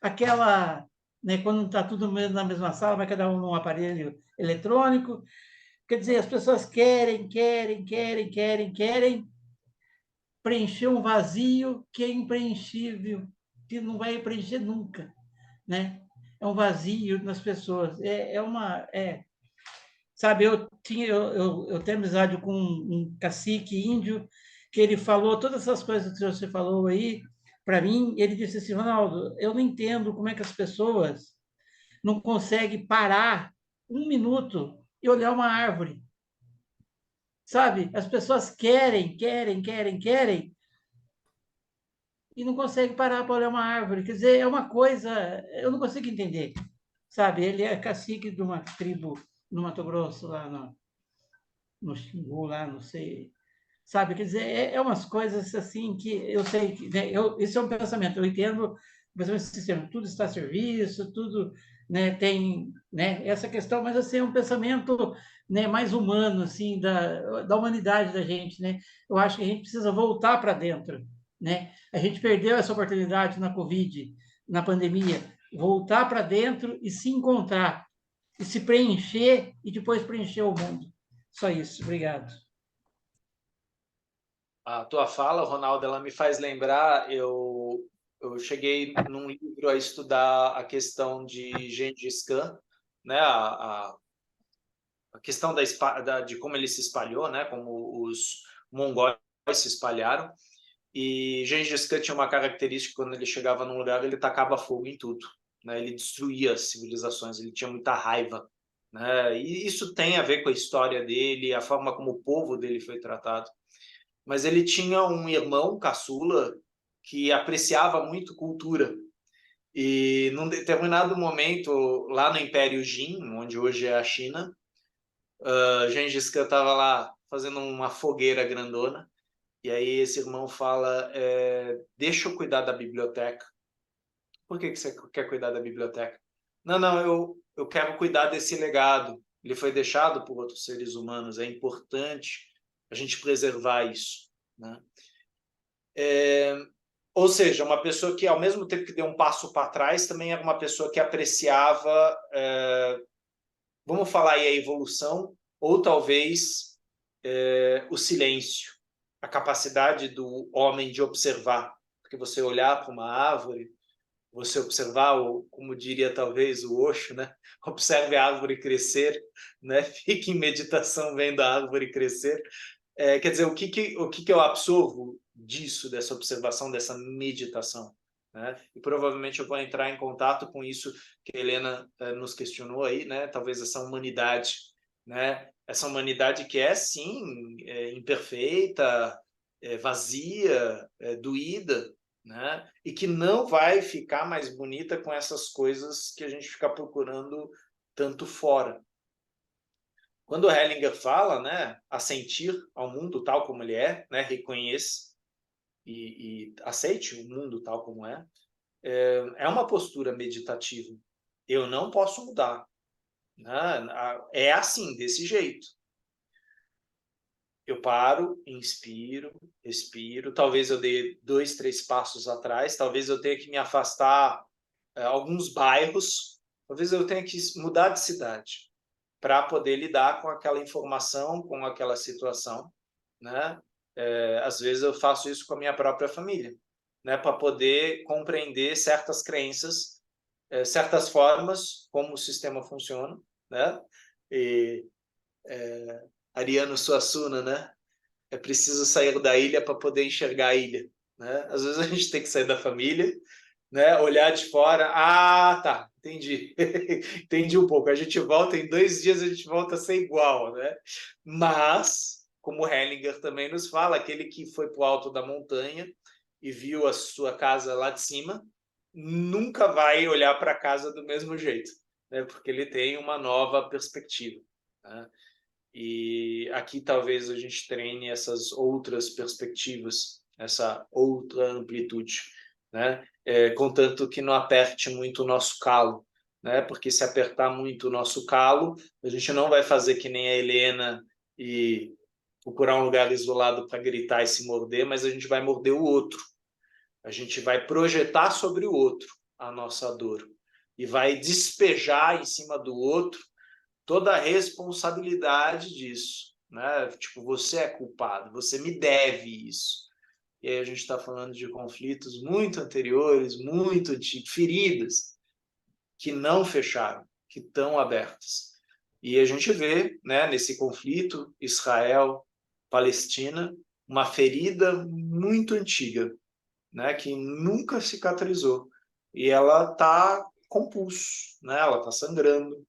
aquela, né, quando está tudo na mesma sala, vai cada um num aparelho eletrônico. Quer dizer, as pessoas querem, querem, querem, querem, querem preencher um vazio que é impreenchível, que não vai preencher nunca, né? É um vazio nas pessoas. Sabe, eu tenho amizade com um cacique índio que ele falou todas essas coisas que você falou aí para mim. Ele disse assim, Ronaldo, eu não entendo como é que as pessoas não conseguem parar um minuto e olhar uma árvore. Sabe? As pessoas querem, querem, querem, querem e não conseguem parar para olhar uma árvore. Quer dizer, é uma coisa, eu não consigo entender. Sabe? Ele é cacique de uma tribo no Mato Grosso, lá no Xingu, lá, não sei. Sabe? Quer dizer, umas coisas assim que eu sei que, né, esse é um pensamento, eu entendo o pensamento do sistema, tudo está a serviço, tudo, né, tem, né, essa questão, mas assim, é um pensamento, né, mais humano, assim, da humanidade da gente, né? Eu acho que a gente precisa voltar para dentro, né? A gente perdeu essa oportunidade na Covid, na pandemia, voltar para dentro e se encontrar, e se preencher, e depois preencher o mundo. Só isso, obrigado. A tua fala, Ronaldo, ela me faz lembrar, eu cheguei num livro a estudar a questão de Gengis Khan, né, a questão de como ele se espalhou, né, como os mongóis se espalharam, e Gengis Khan tinha uma característica, quando ele chegava num lugar, ele tacava fogo em tudo, né, ele destruía as civilizações, ele tinha muita raiva, né, e isso tem a ver com a história dele, a forma como o povo dele foi tratado. Mas ele tinha um irmão caçula que apreciava muito cultura. E num determinado momento, lá no Império Jin, onde hoje é a China, Gengis Khan estava lá fazendo uma fogueira grandona, e aí esse irmão fala, deixa eu cuidar da biblioteca. Por que você quer cuidar da biblioteca? Não, eu quero cuidar desse legado. Ele foi deixado por outros seres humanos, é importante a gente preservar isso, né? Ou seja, uma pessoa que, ao mesmo tempo que deu um passo para trás, também era uma pessoa que apreciava, vamos falar aí, a evolução, ou talvez o silêncio, a capacidade do homem de observar. Porque você olhar para uma árvore, você observar, como diria talvez o Osho, né? Observe a árvore crescer, né? Fique em meditação vendo a árvore crescer. Quer dizer, o que eu absorvo disso, dessa observação, dessa meditação, né? E provavelmente eu vou entrar em contato com isso que a Helena nos questionou aí, né? Talvez essa humanidade, né? Essa humanidade que é, sim, imperfeita, vazia, doída, né? E que não vai ficar mais bonita com essas coisas que a gente fica procurando tanto fora. Quando o Hellinger fala, né, assentir ao mundo tal como ele é, né, reconheça e aceite o mundo tal como é uma postura meditativa. Eu não posso mudar, né? É assim, desse jeito. Eu paro, inspiro, respiro. Talvez eu dê 2, 3 passos atrás. Talvez eu tenha que me afastar alguns bairros. Talvez eu tenha que mudar de cidade para poder lidar com aquela informação, com aquela situação, né? Às vezes eu faço isso com a minha própria família, né? Para poder compreender certas crenças, certas formas como o sistema funciona, né? E Ariano Suassuna, né? É preciso sair da ilha para poder enxergar a ilha, né? Às vezes a gente tem que sair da família, né? Olhar de fora, tá, entendi, entendi um pouco. A gente volta em 2 dias, a gente volta a ser igual, né? Mas, como Hellinger também nos fala, aquele que foi para o alto da montanha e viu a sua casa lá de cima, nunca vai olhar para a casa do mesmo jeito, né? Porque ele tem uma nova perspectiva, né? E aqui talvez a gente treine essas outras perspectivas, essa outra amplitude, né? Contanto que não aperte muito o nosso calo, né? Porque se apertar muito o nosso calo, a gente não vai fazer que nem a Helena e procurar um lugar isolado para gritar e se morder, mas a gente vai morder o outro. A gente vai projetar sobre o outro a nossa dor e vai despejar em cima do outro toda a responsabilidade disso, né? Tipo, você é culpado, você me deve isso. E aí a gente está falando de conflitos muito anteriores, muito antigos, feridas que não fecharam, que estão abertas. E a gente vê, né, nesse conflito Israel-Palestina, uma ferida muito antiga, né, que nunca cicatrizou. E ela está com pulso, né? Ela está sangrando.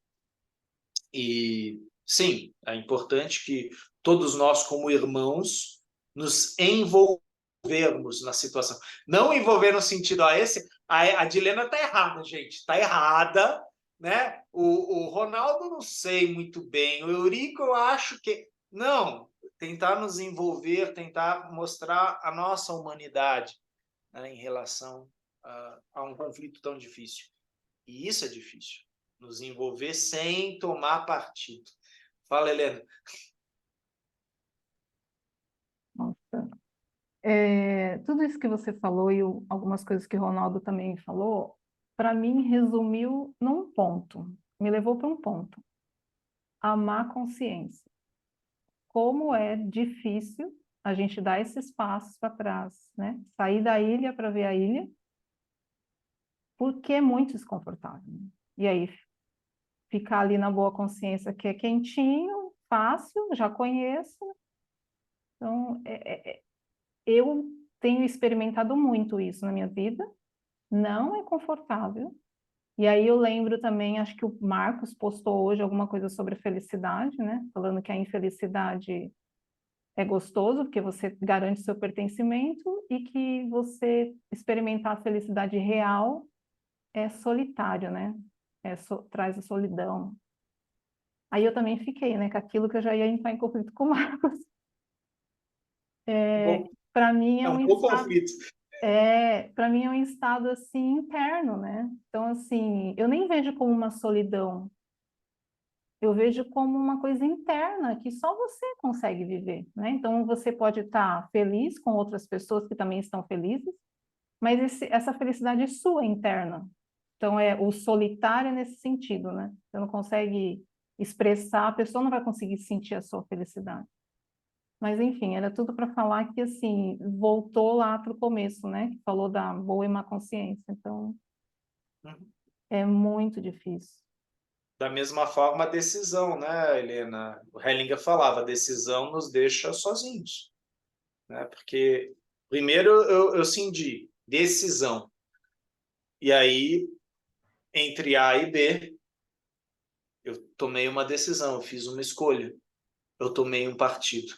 E sim, é importante que todos nós, como irmãos, nos envolvermos na situação. Não envolver no sentido, a Dilena está errada, gente, está errada, né? O Ronaldo não sei muito bem, o Eurico eu acho que... Não, tentar nos envolver, tentar mostrar a nossa humanidade, né, em relação a um conflito tão difícil. E isso é difícil, nos envolver sem tomar partido. Fala, Helena. Nossa. Tudo isso que você falou e algumas coisas que o Ronaldo também falou, para mim resumiu num ponto, me levou para um ponto. Amar consciência. Como é difícil a gente dar esses passos para trás, né? Sair da ilha para ver a ilha, porque é muito desconfortável, né? E aí, ficar ali na boa consciência que é quentinho, fácil, já conheço. Então, eu tenho experimentado muito isso na minha vida, não é confortável. E aí eu lembro também, acho que o Marcos postou hoje alguma coisa sobre felicidade, né? Falando que a infelicidade é gostoso, porque você garante seu pertencimento, e que você experimentar a felicidade real é solitário, né? Traz a solidão. Aí eu também fiquei, né, com aquilo que eu já ia entrar em conflito com o Marcos. Bom, Para mim é um bom conflito. para mim é um estado assim interno, né? Então assim, eu nem vejo como uma solidão. Eu vejo como uma coisa interna que só você consegue viver, né? Então você pode estar feliz com outras pessoas que também estão felizes, mas essa felicidade é sua interna. Então é o solitário nesse sentido, né? Você não consegue expressar, a pessoa não vai conseguir sentir a sua felicidade. Mas enfim, era tudo para falar que assim, voltou lá para o começo, né? Que falou da boa e má consciência. Então, é muito difícil. Da mesma forma, a decisão, né, Helena? O Hellinger falava, a decisão nos deixa sozinhos, né? Porque primeiro eu senti decisão. E aí, entre A e B, eu tomei uma decisão, eu fiz uma escolha. Eu tomei um partido,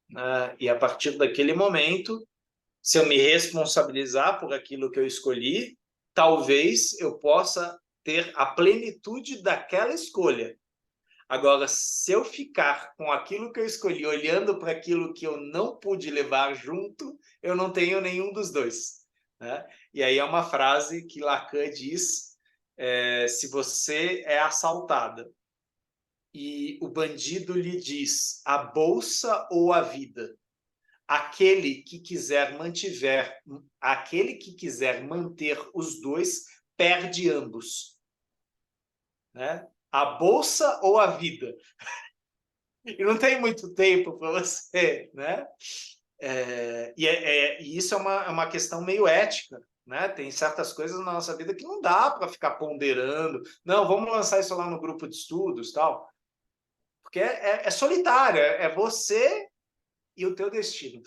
né? E a partir daquele momento, se eu me responsabilizar por aquilo que eu escolhi, talvez eu possa ter a plenitude daquela escolha. Agora, se eu ficar com aquilo que eu escolhi, olhando para aquilo que eu não pude levar junto, eu não tenho nenhum dos dois, né? E aí é uma frase que Lacan diz, se você é assaltada e o bandido lhe diz a bolsa ou a vida, aquele que quiser manter os dois, perde ambos, né? A bolsa ou a vida? E não tem muito tempo para você, né? E isso é uma questão meio ética, né? Tem certas coisas na nossa vida que não dá para ficar ponderando. Não, vamos lançar isso lá no grupo de estudos, tal, porque é solitário, é você e o teu destino.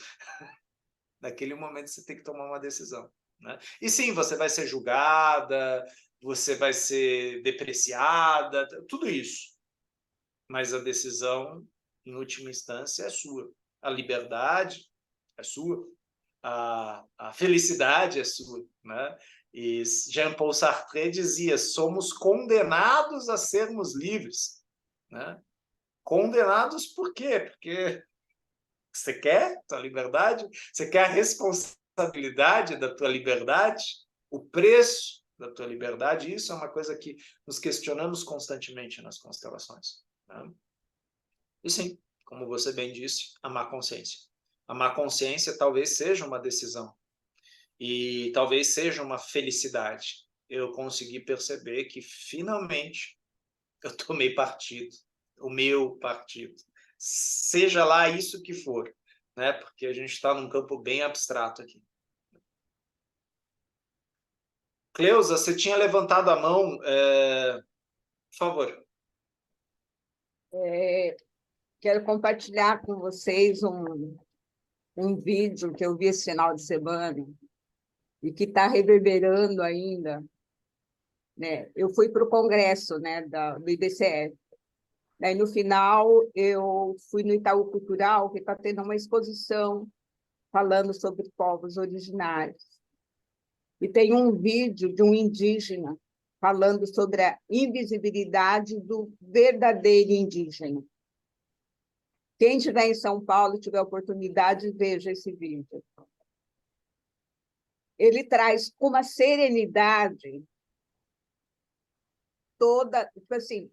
Naquele momento você tem que tomar uma decisão, né? E sim, você vai ser julgada, você vai ser depreciada, tudo isso. Mas a decisão, em última instância, é sua. A liberdade é sua. A felicidade é sua, né? E Jean-Paul Sartre dizia: somos condenados a sermos livres, né? Condenados por quê? Porque você quer tua liberdade? Você quer a responsabilidade da tua liberdade? O preço da tua liberdade? Isso é uma coisa que nos questionamos constantemente nas constelações, né? E sim, como você bem disse, a má consciência. A má consciência talvez seja uma decisão e talvez seja uma felicidade. Eu consegui perceber que finalmente eu tomei partido, o meu partido, seja lá isso que for, né? Porque a gente está num campo bem abstrato aqui. Cleusa, você tinha levantado a mão, por favor. Quero compartilhar com vocês um vídeo que eu vi esse final de semana e que está reverberando ainda, né? Eu fui para o congresso, né, do IBCE. Daí, no final, eu fui no Itaú Cultural, que está tendo uma exposição falando sobre povos originários. E tem um vídeo de um indígena falando sobre a invisibilidade do verdadeiro indígena. Quem estiver em São Paulo e tiver oportunidade, veja esse vídeo. Ele traz com uma serenidade toda, tipo assim,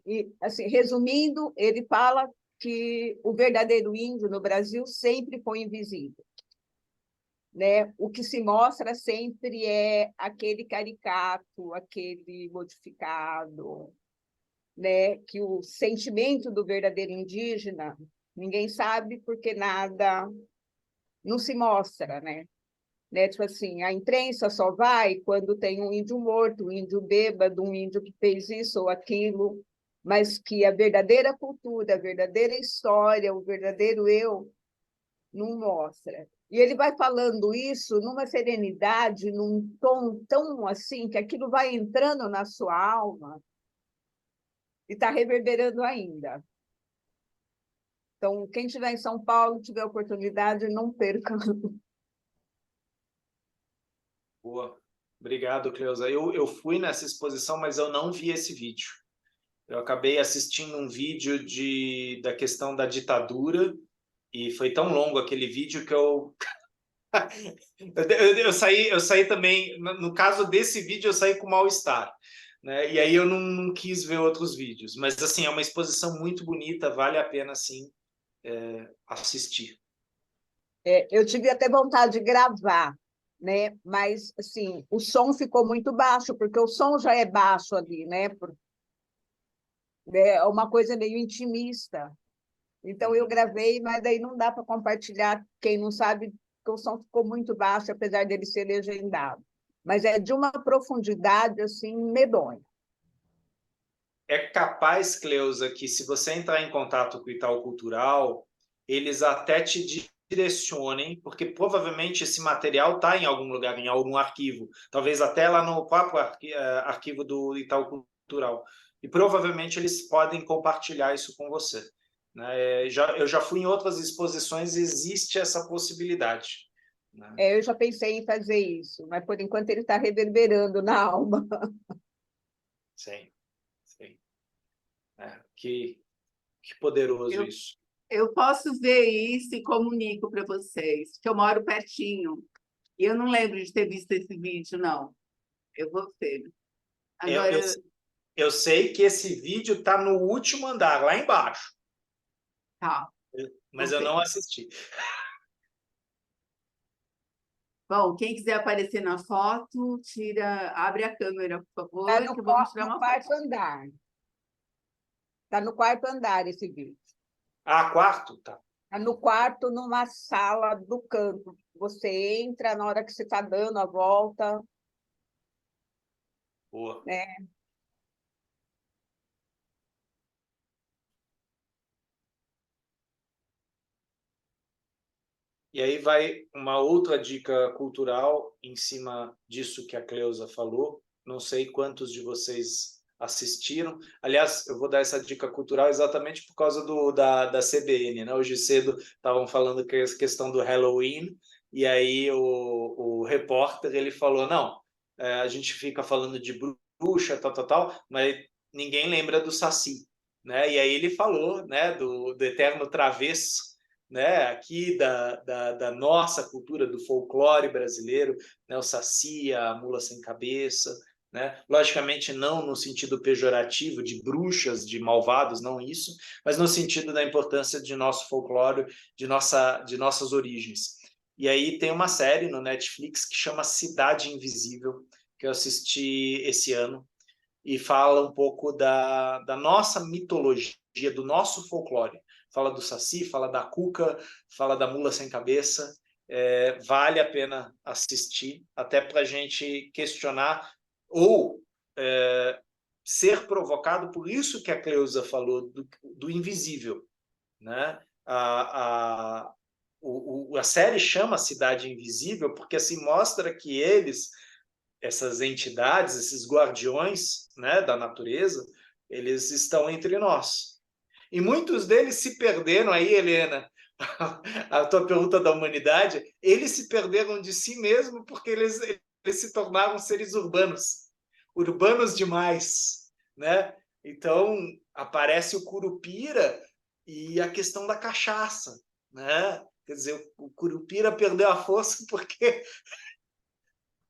resumindo, ele fala que o verdadeiro índio no Brasil sempre foi invisível, né? O que se mostra sempre é aquele caricato, aquele modificado, né? Que o sentimento do verdadeiro indígena ninguém sabe porque nada não se mostra, né? Tipo assim, a imprensa só vai quando tem um índio morto, um índio bêbado, um índio que fez isso ou aquilo, mas que a verdadeira cultura, a verdadeira história, o verdadeiro eu, não mostra. E ele vai falando isso numa serenidade, num tom tão assim, que aquilo vai entrando na sua alma e está reverberando ainda. Então, quem estiver em São Paulo, tiver oportunidade, não perca. Boa. Obrigado, Cleusa. Eu fui nessa exposição, mas eu não vi esse vídeo. Eu acabei assistindo um vídeo da questão da ditadura e foi tão longo aquele vídeo que eu eu saí também, no caso desse vídeo, eu saí com mal-estar, né? E aí eu não quis ver outros vídeos. Mas, assim, é uma exposição muito bonita, vale a pena, sim, assistir. Eu tive até vontade de gravar, né? Mas assim, o som ficou muito baixo, porque o som já é baixo ali, né? É uma coisa meio intimista. Então eu gravei, mas daí não dá para compartilhar. Quem não sabe, que o som ficou muito baixo, apesar dele ser legendado. Mas é de uma profundidade assim medonha. É capaz, Cleusa, que se você entrar em contato com o Itaú Cultural, eles até te direcionem, porque provavelmente esse material está em algum lugar, em algum arquivo, talvez até lá no próprio arquivo do Itaú Cultural. E provavelmente eles podem compartilhar isso com você, né? Eu já fui em outras exposições, existe essa possibilidade, né? Eu já pensei em fazer isso, mas por enquanto ele está reverberando na alma. Sim, sim. Que Que poderoso Eu, isso. eu posso ver isso e comunico para vocês, que eu moro pertinho. E eu não lembro de ter visto esse vídeo, não. Eu vou ver. Eu, Agora, eu, eu sei que esse vídeo está no último andar, lá embaixo, tá, mas vou eu não ver. assisti. Bom, quem quiser aparecer na foto, abre a câmera, por Está favor, que eu vou mostrar no uma foto. quarto andar. Está no quarto andar esse vídeo. Ah, quarto? Tá. Está no quarto, numa sala do canto. Você entra na hora que você está dando a volta, Boa. né? E aí vai uma outra dica cultural em cima disso que a Cleusa falou. Não sei quantos de vocês assistiram. Aliás, eu vou dar essa dica cultural exatamente por causa da CBN, né? Hoje cedo estavam falando que essa questão do Halloween, e aí o repórter ele falou, não, a gente fica falando de bruxa, tal, mas ninguém lembra do Saci, né? E aí ele falou, né, do eterno travesso, né, aqui da nossa cultura, do folclore brasileiro, né, o Saci, a mula sem cabeça, né? Logicamente não no sentido pejorativo de bruxas, de malvados, não isso, mas no sentido da importância de nosso folclore, de nossas origens. E aí tem uma série no Netflix que chama Cidade Invisível, que eu assisti esse ano, e fala um pouco da nossa mitologia, do nosso folclore. Fala do Saci, fala da Cuca, fala da mula sem cabeça. Vale a pena assistir, até para a gente questionar ou ser provocado por isso que a Cleusa falou, do invisível. Né? A série chama Cidade Invisível porque assim mostra que essas entidades, esses guardiões, né, da natureza, eles estão entre nós. E muitos deles se perderam aí, Helena, a tua pergunta da humanidade, eles se perderam de si mesmo porque eles se tornaram seres urbanos demais, né? Então, aparece o Curupira e a questão da cachaça, né? Quer dizer, o Curupira perdeu a força porque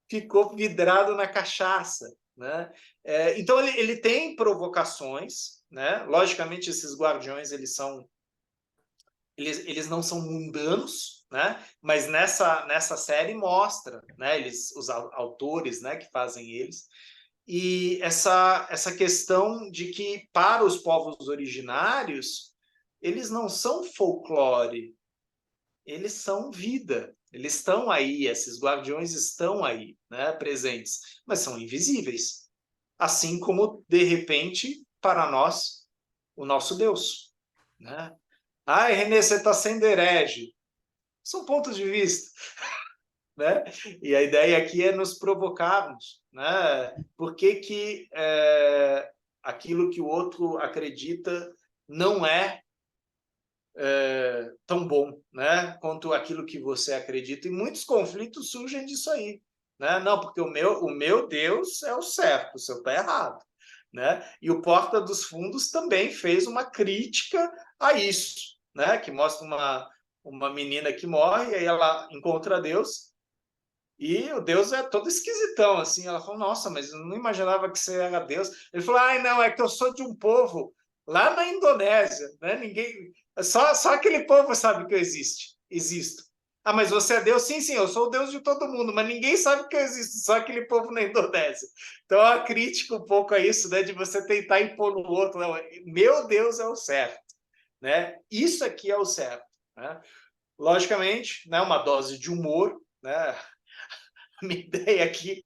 ficou vidrado na cachaça, né? Então ele tem provocações, né? Logicamente esses guardiões eles não são mundanos, né? Mas nessa série mostra, né? Os autores, né? Que fazem eles e essa questão de que para os povos originários eles não são folclore, eles são vida. Eles estão aí, esses guardiões estão aí, né, presentes, mas são invisíveis. Assim como, de repente, para nós, o nosso Deus. Né? Ai, Renê, você está sendo herege. São pontos de vista. Né? E a ideia aqui é nos provocarmos. Né? Por que aquilo que o outro acredita não é tão bom, né, quanto aquilo que você acredita. E muitos conflitos surgem disso aí, né? Não, porque o meu Deus é o certo, o seu está errado, né? E o Porta dos Fundos também fez uma crítica a isso, né? Que mostra uma menina que morre, aí ela encontra Deus e o Deus é todo esquisitão, assim. Ela falou, nossa, mas eu não imaginava que você era Deus. Ele falou, ai, não, é que eu sou de um povo lá na Indonésia, né? Só aquele povo sabe que eu existo. Ah, mas você é Deus? Sim, eu sou o Deus de todo mundo, mas ninguém sabe que eu existo, só aquele povo na Indonésia. Então, a crítica um pouco a isso, né? De você tentar impor no outro, não, meu Deus é o certo, né? Isso aqui é o certo, né? Logicamente, né? Uma dose de humor, né? A minha ideia aqui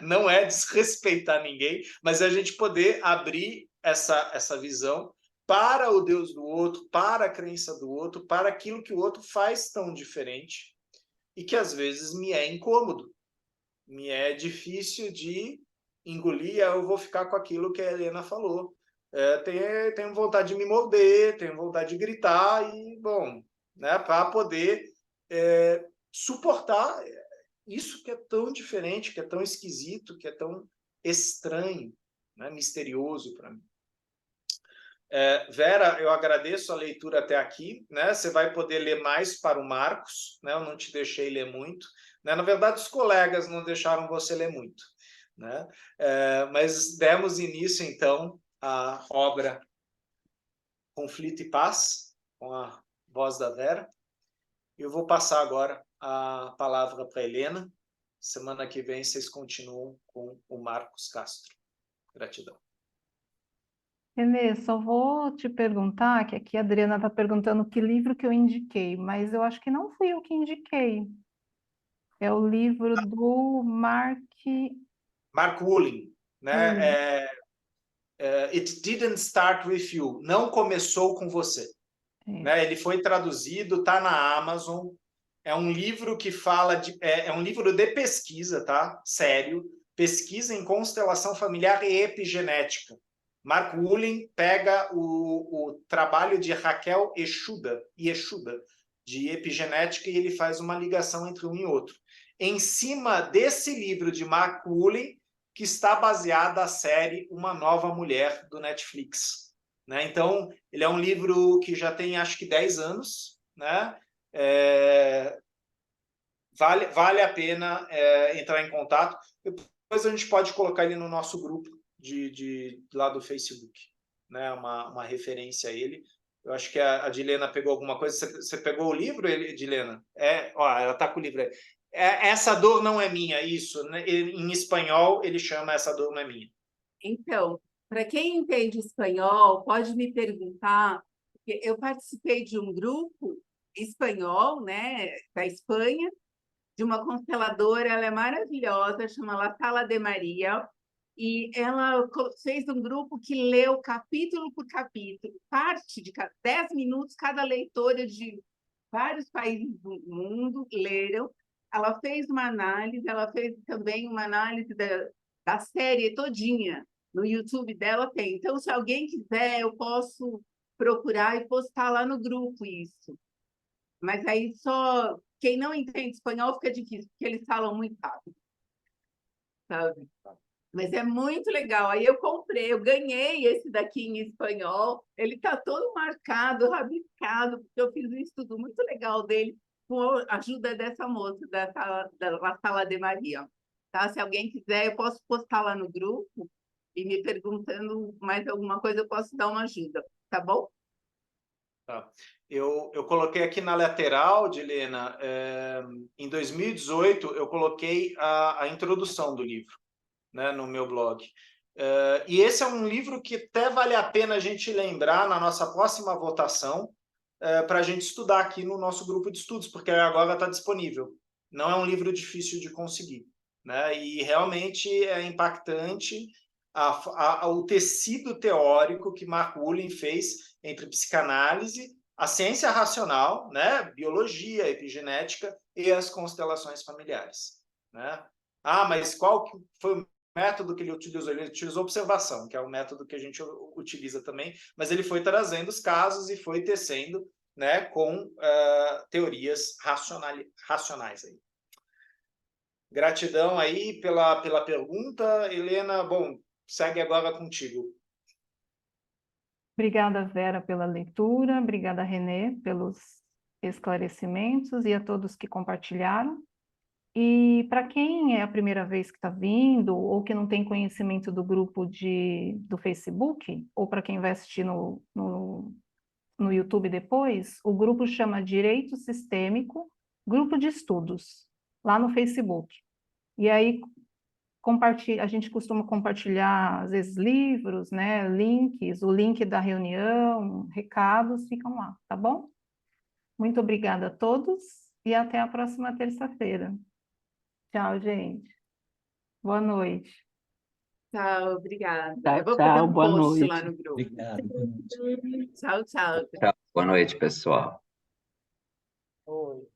não é desrespeitar ninguém, mas a gente poder abrir essa visão para o Deus do outro, para a crença do outro, para aquilo que o outro faz tão diferente e que às vezes me é incômodo, me é difícil de engolir, eu vou ficar com aquilo que a Helena falou. Tenho vontade de me morder, tenho vontade de gritar e, bom, né, para poder suportar isso que é tão diferente, que é tão esquisito, que é tão estranho, né? Misterioso para mim. Vera, eu agradeço a leitura até aqui, né? Você vai poder ler mais para o Marcos, né? Eu não te deixei ler muito, né? Na verdade, os colegas não deixaram você ler muito, né? Mas demos início, então, à obra Conflito e Paz, com a voz da Vera. Eu vou passar agora a palavra para a Helena. Semana que vem vocês continuam com o Marcos Castro. Gratidão. Renê, só vou te perguntar, que aqui a Adriana está perguntando que livro que eu indiquei, mas eu acho que não fui eu que indiquei. É o livro do Mark Woolley, né? Woolley. It Didn't Start With You. Não começou com você. Né? Ele foi traduzido, está na Amazon. É um livro que fala de... É um livro de pesquisa, tá? Sério. Pesquisa em constelação familiar e epigenética. Mark Woolley pega o trabalho de Raquel Yeshuda, de epigenética, e ele faz uma ligação entre um e outro. Em cima desse livro de Mark Woolley, que está baseada a série Uma Nova Mulher, do Netflix. Né? Então, ele é um livro que já tem, acho que, 10 anos. Né? Vale a pena entrar em contato. Depois a gente pode colocar ele no nosso grupo lá do Facebook. Né? Uma referência a ele. Eu acho que a Dilena pegou alguma coisa. Você pegou o livro, Dilena? Ela está com o livro aí. Essa dor não é minha, isso. Né? Em espanhol, ele chama Essa Dor Não É Minha. Então, para quem entende espanhol, pode me perguntar, porque eu participei de um grupo espanhol, né, da Espanha, de uma consteladora, ela é maravilhosa, chama La Sala de Maria, e ela fez um grupo que leu capítulo por capítulo, parte de 10 minutos, cada leitora de vários países do mundo leram. Ela fez uma análise, ela fez também uma análise da série todinha. No YouTube dela tem. Então, se alguém quiser, eu posso procurar e postar lá no grupo isso. Mas aí só quem não entende espanhol fica difícil, porque eles falam muito rápido. Sabe? Mas é muito legal. Aí eu comprei, eu ganhei esse daqui em espanhol. Ele está todo marcado, rabiscado, porque eu fiz um estudo muito legal dele com a ajuda dessa moça, da Sala de Maria. Tá? Se alguém quiser, eu posso postar lá no grupo e me perguntando mais alguma coisa, eu posso dar uma ajuda. Tá bom? Tá. Eu coloquei aqui na lateral, Dilena, em 2018, eu coloquei a introdução do livro. Né, no meu blog. E esse é um livro que até vale a pena a gente lembrar na nossa próxima votação, para a gente estudar aqui no nosso grupo de estudos, porque agora está disponível. Não é um livro difícil de conseguir. Né? E realmente é impactante o tecido teórico que Mark Woolley fez entre psicanálise, a ciência racional, né? Biologia, epigenética e as constelações familiares. Né? Mas qual que foi o método que ele utilizou? Ele utilizou observação, que é o método que a gente utiliza também, mas ele foi trazendo os casos e foi tecendo, né, com teorias racionais. Aí. Gratidão aí pela pergunta, Helena. Bom, segue agora contigo. Obrigada, Vera, pela leitura. Obrigada, Renê, pelos esclarecimentos e a todos que compartilharam. E para quem é a primeira vez que está vindo ou que não tem conhecimento do grupo do Facebook, ou para quem vai assistir no YouTube depois, o grupo chama Direito Sistêmico, Grupo de Estudos, lá no Facebook. E aí a gente costuma compartilhar, às vezes, livros, né, links, o link da reunião, recados, ficam lá, tá bom? Muito obrigada a todos e até a próxima terça-feira. Tchau, gente. Boa noite. Tchau, obrigada. Tchau, Eu vou fazer um boa post noite. lá no grupo. Obrigado. Boa noite. Tchau, tchau. Tchau. Boa noite, pessoal. Oi,